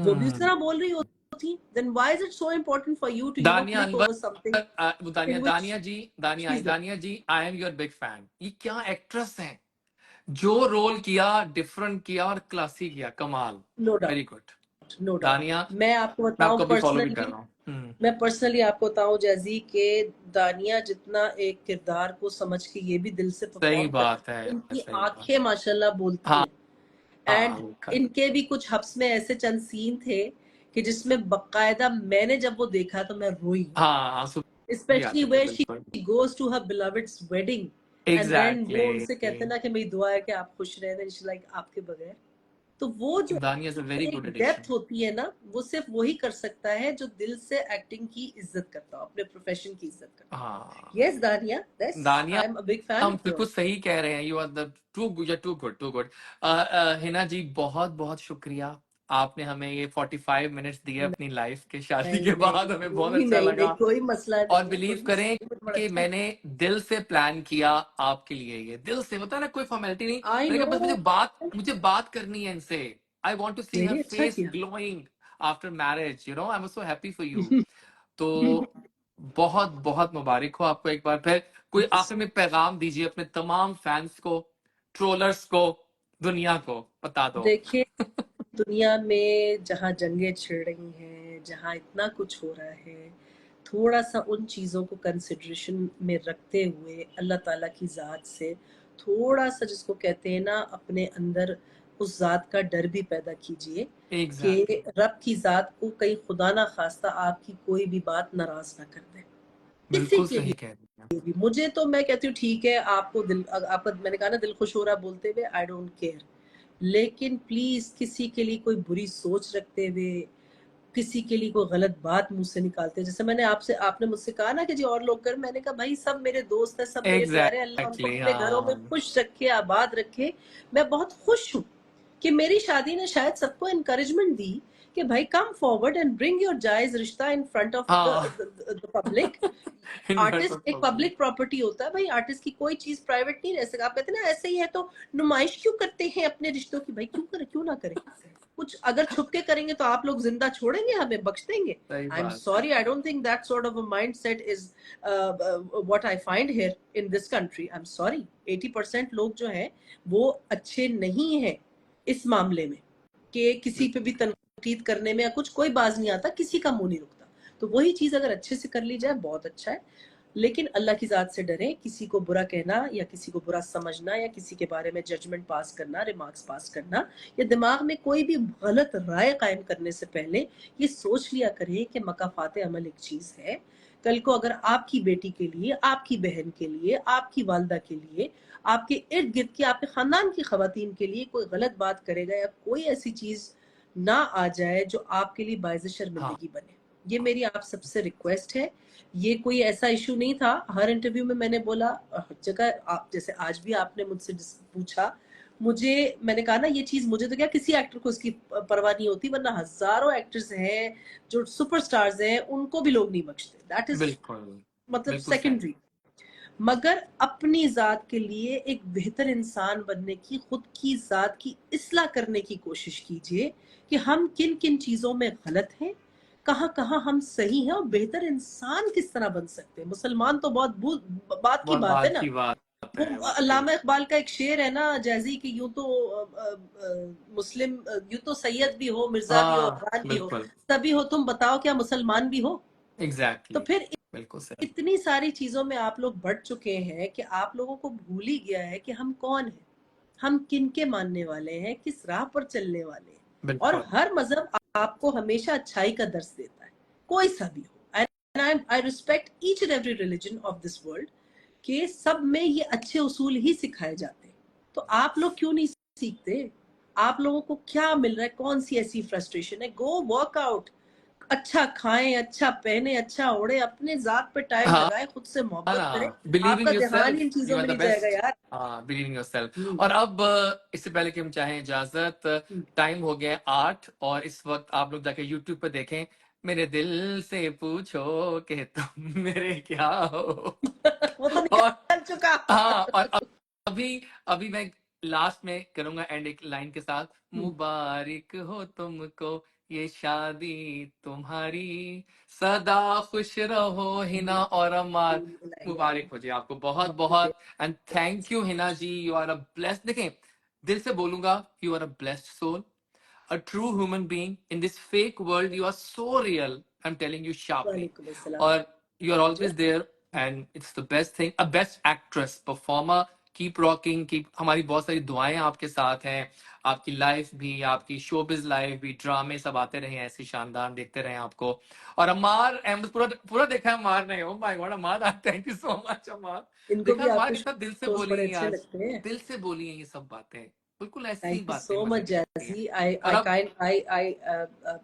[SPEAKER 1] वो भी उस तरह बोल रही होती, then why is it so important for you to
[SPEAKER 2] Dania
[SPEAKER 1] click
[SPEAKER 2] Anwar,
[SPEAKER 1] over something
[SPEAKER 2] Dania
[SPEAKER 1] in which
[SPEAKER 2] Dania ji,
[SPEAKER 1] she is
[SPEAKER 2] Dania ji, I am your big fan. ये क्या एक्ट्रेस हैं, जो रोल किया डिफरेंट किया और क्लासी किया, कमाल।
[SPEAKER 1] No
[SPEAKER 2] very
[SPEAKER 1] doubt,
[SPEAKER 2] good
[SPEAKER 1] no
[SPEAKER 2] Dania.
[SPEAKER 1] Doubt. मैं आपको
[SPEAKER 2] मैं
[SPEAKER 1] बताऊं
[SPEAKER 2] आपको अभी फॉलो भी कर
[SPEAKER 1] पर्सनली,
[SPEAKER 2] रहा हूँ।
[SPEAKER 1] मैं पर्सनली आपको बताऊं जैजी के दानिया जितना एक किरदार को समझ के ये भी दिल से
[SPEAKER 2] सही
[SPEAKER 1] परफॉर्म
[SPEAKER 2] बात
[SPEAKER 1] करती
[SPEAKER 2] है,
[SPEAKER 1] है, इनकी
[SPEAKER 2] सही बात।
[SPEAKER 1] आंखें माशाल्लाह बोलती
[SPEAKER 2] हाँ
[SPEAKER 1] हैं। एंड
[SPEAKER 2] हाँ correct।
[SPEAKER 1] इनके भी कुछ हब्स में ऐसे चंद सीन थे कि जिसमें बकायदा मैंने जब वो देखा तो मैं रोई,
[SPEAKER 2] हाँ आंसू भी
[SPEAKER 1] स्पेशली
[SPEAKER 2] आते थे
[SPEAKER 1] वेयर शी
[SPEAKER 2] बिल्कुल।
[SPEAKER 1] Goes to her beloveds wedding, and then वो उनसे कहते
[SPEAKER 2] एग्जैक्टली।
[SPEAKER 1] ना कि मेरी दुआ है कि आप खुश रहे, लाइक आपके बगैर। तो वो जो
[SPEAKER 2] दानिया इज अ वेरी
[SPEAKER 1] एक
[SPEAKER 2] गुड एडिशन।
[SPEAKER 1] डेप्थ होती है ना, वो सिर्फ वही कर सकता है जो दिल से एक्टिंग की इज्जत करता हो, अपने प्रोफेशन की इज्जत करता हो।
[SPEAKER 2] हाँ
[SPEAKER 1] yes Dania, that's
[SPEAKER 2] Dania,
[SPEAKER 1] I am a big fan
[SPEAKER 2] हम
[SPEAKER 1] ऑफ
[SPEAKER 2] बिल्कुल
[SPEAKER 1] योर्स।
[SPEAKER 2] सही कह रहे हैं, you are the too good, too good too good. Hina ji बहुत बहुत शुक्रिया, आपने हमें ये 45 मिनट्स दिए अपनी लाइफ के, शादी के
[SPEAKER 1] नहीं नहीं
[SPEAKER 2] बाद हमें बहुत
[SPEAKER 1] नहीं
[SPEAKER 2] अच्छा
[SPEAKER 1] नहीं नहीं,
[SPEAKER 2] लगा।
[SPEAKER 1] कोई मसला
[SPEAKER 2] और
[SPEAKER 1] नहीं है,
[SPEAKER 2] बिलीव
[SPEAKER 1] कोई
[SPEAKER 2] करें
[SPEAKER 1] मसला नहीं, मुझे बड़ा
[SPEAKER 2] कि
[SPEAKER 1] अच्छा।
[SPEAKER 2] मैंने दिल से प्लान किया आपके लिए, ये दिल से, होता है ना कोई फॉर्मेलिटी नहीं।
[SPEAKER 1] आई
[SPEAKER 2] मैंने
[SPEAKER 1] नो,
[SPEAKER 2] कहा बस मुझे बात करनी है इनसे। आई वॉन्ट टू सी हर
[SPEAKER 1] नहीं अच्छा
[SPEAKER 2] फेस
[SPEAKER 1] किया।
[SPEAKER 2] Glowing after marriage, I am so happy for you. तो बहुत बहुत मुबारक हो आपको एक बार फिर। कोई आखिर में पैगाम दीजिए अपने तमाम फैंस को, ट्रोलर्स को, दुनिया को बता दो।
[SPEAKER 1] देखिए दुनिया में जहाँ जंगें छिड़ रही हैं, जहाँ इतना कुछ हो रहा है, थोड़ा सा उन चीज़ों को कंसिडरेशन में रखते हुए अल्लाह ताला की ज़ात से थोड़ा सा, जिसको कहते हैं ना, अपने अंदर उस ज़ात का डर भी पैदा कीजिए कि
[SPEAKER 2] एग्जैक्टली
[SPEAKER 1] रब की ज़ात को कहीं खुदा ना खास्ता आपकी कोई भी बात नाराज ना कर दे किसी
[SPEAKER 2] बिल्कुल
[SPEAKER 1] के
[SPEAKER 2] सही कह रही हैं।
[SPEAKER 1] लिए भी। मुझे तो, मैं कहती हूँ ठीक है, आपको दिल, आपका मैंने कहा ना दिल खुश हो रहा बोलते हुए, आई डोंट केयर, लेकिन प्लीज किसी के लिए कोई बुरी सोच रखते हुए, किसी के लिए कोई गलत बात मुंह से निकालते, जैसे मैंने आपसे, आपने मुझसे कहा ना कि जी और लोग कर, मैंने कहा भाई सब मेरे दोस्त हैं, सब मेरे प्यारे, अल्लाह उनको
[SPEAKER 2] एग्जैक्टली
[SPEAKER 1] अपने घरों में
[SPEAKER 2] हाँ।
[SPEAKER 1] खुश रखे, आबाद रखे। मैं बहुत खुश हूँ कि मेरी शादी ने शायद सबको इनकरेजमेंट दी कि भाई come forward and bring your जायज रिश्ता इन फ्रंट ऑफ
[SPEAKER 2] हाँ
[SPEAKER 1] the public.
[SPEAKER 2] In front
[SPEAKER 1] artist
[SPEAKER 2] of
[SPEAKER 1] एक
[SPEAKER 2] पब्लिक।
[SPEAKER 1] पब्लिक प्रॉपर्टी होता है भाई, आर्टिस्ट की कोई चीज प्राइवेट नहीं रह सकती। आप कहते हैं ना ऐसे ही है तो नुमाइश क्यों करते हैं अपने रिश्तों की? भाई क्यों करें, क्यों ना करें? कुछ अगर छुप के करेंगे तो आप लोग जिंदा छोड़ेंगे, हमें बख्श देंगे?
[SPEAKER 2] सही
[SPEAKER 1] आई एम
[SPEAKER 2] बात है।
[SPEAKER 1] Sorry, I don't think that sort of a mindset is what I find here in this country. I am sorry, 80% लोग जो हैं वो अच्छे नहीं हैं इस मामले में, कि किसी पे भी तनकीद करने में या कुछ, कोई बाज नहीं आता, किसी का मुंह नहीं रुकता। तो वही चीज अगर अच्छे से कर ली जाए बहुत अच्छा है। लेकिन अल्लाह की ज़ात से डरें। किसी को बुरा कहना या किसी को बुरा समझना या किसी के बारे में जजमेंट पास करना, रिमार्क्स पास करना या दिमाग में कोई भी गलत राय कायम करने से पहले ये सोच लिया करें कि मकाफात अमल एक चीज़ है। कल को अगर आपकी बेटी के लिए, आपकी बहन के लिए, आपकी वालदा के लिए, आपके इर्द गिर्द की, आपके खानदान की खवातीन के लिए कोई गलत बात करेगा या कोई ऐसी चीज़ ना आ जाए जो आपके लिए बाइज़
[SPEAKER 2] हाँ
[SPEAKER 1] शर्मिंदगी बने। ये मेरी आप सबसे रिक्वेस्ट है। ये कोई ऐसा इशू नहीं था। हर इंटरव्यू में मैंने बोला, हर जगह आप जैसे आज भी आपने मुझसे पूछा, मुझे मैंने कहा ना ये चीज, मुझे तो क्या किसी एक्टर को इसकी परवाह नहीं होती, वरना हजारों एक्टर्स हैं जो सुपरस्टार्स हैं, उनको भी लोग नहीं बख्शते। दैट इज
[SPEAKER 2] बिल्कुल
[SPEAKER 1] मतलब
[SPEAKER 2] बिल्कुल सही
[SPEAKER 1] सेकेंडरी। मगर अपनी जात के लिए एक बेहतर इंसान बनने की, खुद की जात की इस्लाह करने की कोशिश कीजिए कि हम किन किन चीजों में गलत हैं, कहाँ कहाँ हम सही हैं और बेहतर इंसान किस तरह बन सकते हैं। मुसलमान तो बहुत बात की
[SPEAKER 2] बहुत
[SPEAKER 1] बात है
[SPEAKER 2] बात
[SPEAKER 1] ना।
[SPEAKER 2] की बात
[SPEAKER 1] वो
[SPEAKER 2] है वाकई
[SPEAKER 1] अल्लामा इकबाल का एक शेर है ना जैजी कि यूं तो मुस्लिम, यूं तो सैयद भी हो, मिर्जा भी हो,
[SPEAKER 2] हाँ
[SPEAKER 1] अफगान भी हो,
[SPEAKER 2] बिल्कुल
[SPEAKER 1] तभी हो तुम बताओ क्या मुसलमान भी हो। तो
[SPEAKER 2] एग्जैक्टली
[SPEAKER 1] फिर
[SPEAKER 2] बिल्कुल सही
[SPEAKER 1] इतनी सारी चीजों में आप लोग बढ़ चुके हैं कि आप लोगों को भूल ही गया है कि हम कौन हैं, हम किन के मानने वाले हैं, किस राह पर चलने वाले हैं। और
[SPEAKER 2] बिल्कुल
[SPEAKER 1] हर मजहब आपको हमेशा अच्छाई का दर्श देता है, कोई सा भी हो। And I respect each and every religion of this world कि सब में ये अच्छे उसूल ही सिखाए जाते हैं। तो आप लोग क्यों नहीं सीखते? आप लोगों को क्या मिल रहा है? कौन सी ऐसी फ्रस्ट्रेशन है? गो वर्कआउट, अच्छा खाएं, अच्छा पहने, अच्छा ओढ़े, अपने जात पे टाइम
[SPEAKER 2] हाँ
[SPEAKER 1] लगाएं, खुद से मोहब्बत करें।
[SPEAKER 2] बिलीव इन
[SPEAKER 1] आपका ध्यान
[SPEAKER 2] योरसेल्फ
[SPEAKER 1] इन
[SPEAKER 2] यू
[SPEAKER 1] चीजों
[SPEAKER 2] आर
[SPEAKER 1] में
[SPEAKER 2] द
[SPEAKER 1] नहीं जाएगा
[SPEAKER 2] बेस्ट
[SPEAKER 1] यार।
[SPEAKER 2] हाँ बिलीव इन योरसेल्फ
[SPEAKER 1] हम्म,
[SPEAKER 2] और अब इससे पहले कि हम चाहें इजाजत
[SPEAKER 1] हम्म।
[SPEAKER 2] टाइम हो गया है 8 और इस वक्त आप लोग जाके यूट्यूब पर देखें मेरे दिल से पूछो कि तुम मेरे क्या हो
[SPEAKER 1] वो तो
[SPEAKER 2] और
[SPEAKER 1] निकल चुका।
[SPEAKER 2] हाँ और अभी अभी मैं लास्ट में करूंगा एंड एक लाइन के साथ
[SPEAKER 1] हम्म,
[SPEAKER 2] मुबारक हो तुमको ये शादी तुम्हारी सदा खुश रहो हिना और अम्मार मुबारक हो जी आपको बहुत बहुत and thank you Hina ji you are a blessed देखें दिल से बोलूंगा you are a blessed soul a true human being in this fake world you are so real I'm telling you sharply
[SPEAKER 1] वालेकुम अस्सलाम।
[SPEAKER 2] or you're always
[SPEAKER 1] Just
[SPEAKER 2] there and it's the best thing a best actress performer keep rocking keep हमारी बहुत सारी दुआएं आपके साथ हैं आपकी लाइफ भी आपकी शोबिज लाइफ भी ड्रामे सब आते रहे ऐसे शानदार देखते रहे आपको और अमार अहमद पूरा पूरा देखा है अमार ने oh my god Ammar thank you so much Ammar
[SPEAKER 1] इनको
[SPEAKER 2] देखा
[SPEAKER 1] भी
[SPEAKER 2] अमार
[SPEAKER 1] आपके
[SPEAKER 2] कितना दिल से
[SPEAKER 1] शोज
[SPEAKER 2] बोली
[SPEAKER 1] बड़े
[SPEAKER 2] है
[SPEAKER 1] अच्छे
[SPEAKER 2] आज
[SPEAKER 1] लगते हैं।
[SPEAKER 2] दिल से बोली है ये सब बातें बिल्कुल ऐसी
[SPEAKER 1] थैंक यू
[SPEAKER 2] बातें
[SPEAKER 1] सो
[SPEAKER 2] मजे
[SPEAKER 1] मच
[SPEAKER 2] की होती हैं
[SPEAKER 1] जैसी। आई
[SPEAKER 2] और
[SPEAKER 1] आई
[SPEAKER 2] अब
[SPEAKER 1] काइंड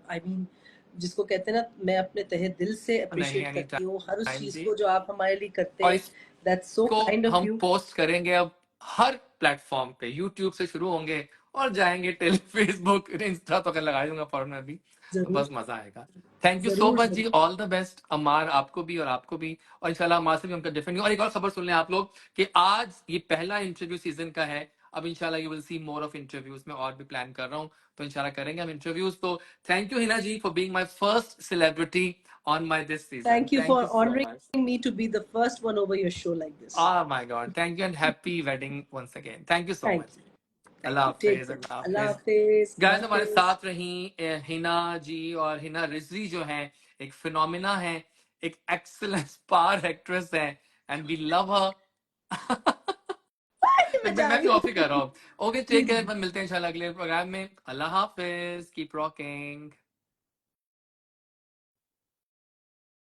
[SPEAKER 1] आई मीन, जिसको कहते हैं ना, मैं अपने तहे दिल से
[SPEAKER 2] नहीं
[SPEAKER 1] अप्रिशिएट
[SPEAKER 2] एनी
[SPEAKER 1] करती हूँ हर उस
[SPEAKER 2] टाइम
[SPEAKER 1] चीज
[SPEAKER 2] जी
[SPEAKER 1] को जो आप हमारे लिए करते
[SPEAKER 2] और
[SPEAKER 1] हैं। दैट्स सो
[SPEAKER 2] इसको
[SPEAKER 1] काइंड ऑफ
[SPEAKER 2] हम
[SPEAKER 1] यू।
[SPEAKER 2] पोस्ट करेंगे अब हर प्लेटफॉर्म पे यूट्यूब से शुरू होंगे और जाएंगे टेली फेसबुक इंस्टा तो लगा दूंगा फॉरन में भी तो
[SPEAKER 1] जरूर
[SPEAKER 2] बस मजा आएगा थैंक यू सो
[SPEAKER 1] जरूर
[SPEAKER 2] मच जी
[SPEAKER 1] जरूर।
[SPEAKER 2] ऑल द बेस्ट अमार आपको भी और आपको भी और इंशाल्लाह अमार से भी हम डिफरेंट और एक और खबर सुन लें आप लोग कि आज ये पहला इंटरव्यू सीजन का है अब इंशाल्लाह you will see more of interviews में और भी प्लान कर रहा हूँ तो इंशाल्लाह करेंगे हम इंटरव्यूज तो thank you Hina ji for being my first celebrity on my this season
[SPEAKER 1] thank you
[SPEAKER 2] thank
[SPEAKER 1] for
[SPEAKER 2] you so much
[SPEAKER 1] honouring me to be the first one over your show like this.
[SPEAKER 2] oh my god thank you and happy wedding once again thank you so
[SPEAKER 1] thank
[SPEAKER 2] much
[SPEAKER 1] you,
[SPEAKER 2] Allah
[SPEAKER 1] thank you, take
[SPEAKER 2] हाफिज
[SPEAKER 1] care,
[SPEAKER 2] Allah
[SPEAKER 1] Allah
[SPEAKER 2] हाफिज
[SPEAKER 1] हाफिज, Allah
[SPEAKER 2] guys हमारे
[SPEAKER 1] हाफिज।
[SPEAKER 2] साथ रही हिना जी और हिना रिजवी जो हैं एक फिनोमिना है एक एक्सीलेंट स्टार एक्ट्रेस है एंड वी लव हर
[SPEAKER 1] मैं जा
[SPEAKER 2] मैं
[SPEAKER 1] रही
[SPEAKER 2] भी
[SPEAKER 1] हूँ।
[SPEAKER 2] ऑफ ही कर रहा हूँ ओके
[SPEAKER 1] जी
[SPEAKER 2] टेक
[SPEAKER 1] जी।
[SPEAKER 2] केयर मिलते हैं इंशाल्लाह अगले प्रोग्राम में अल्लाह हाफिज कीप रॉकिंग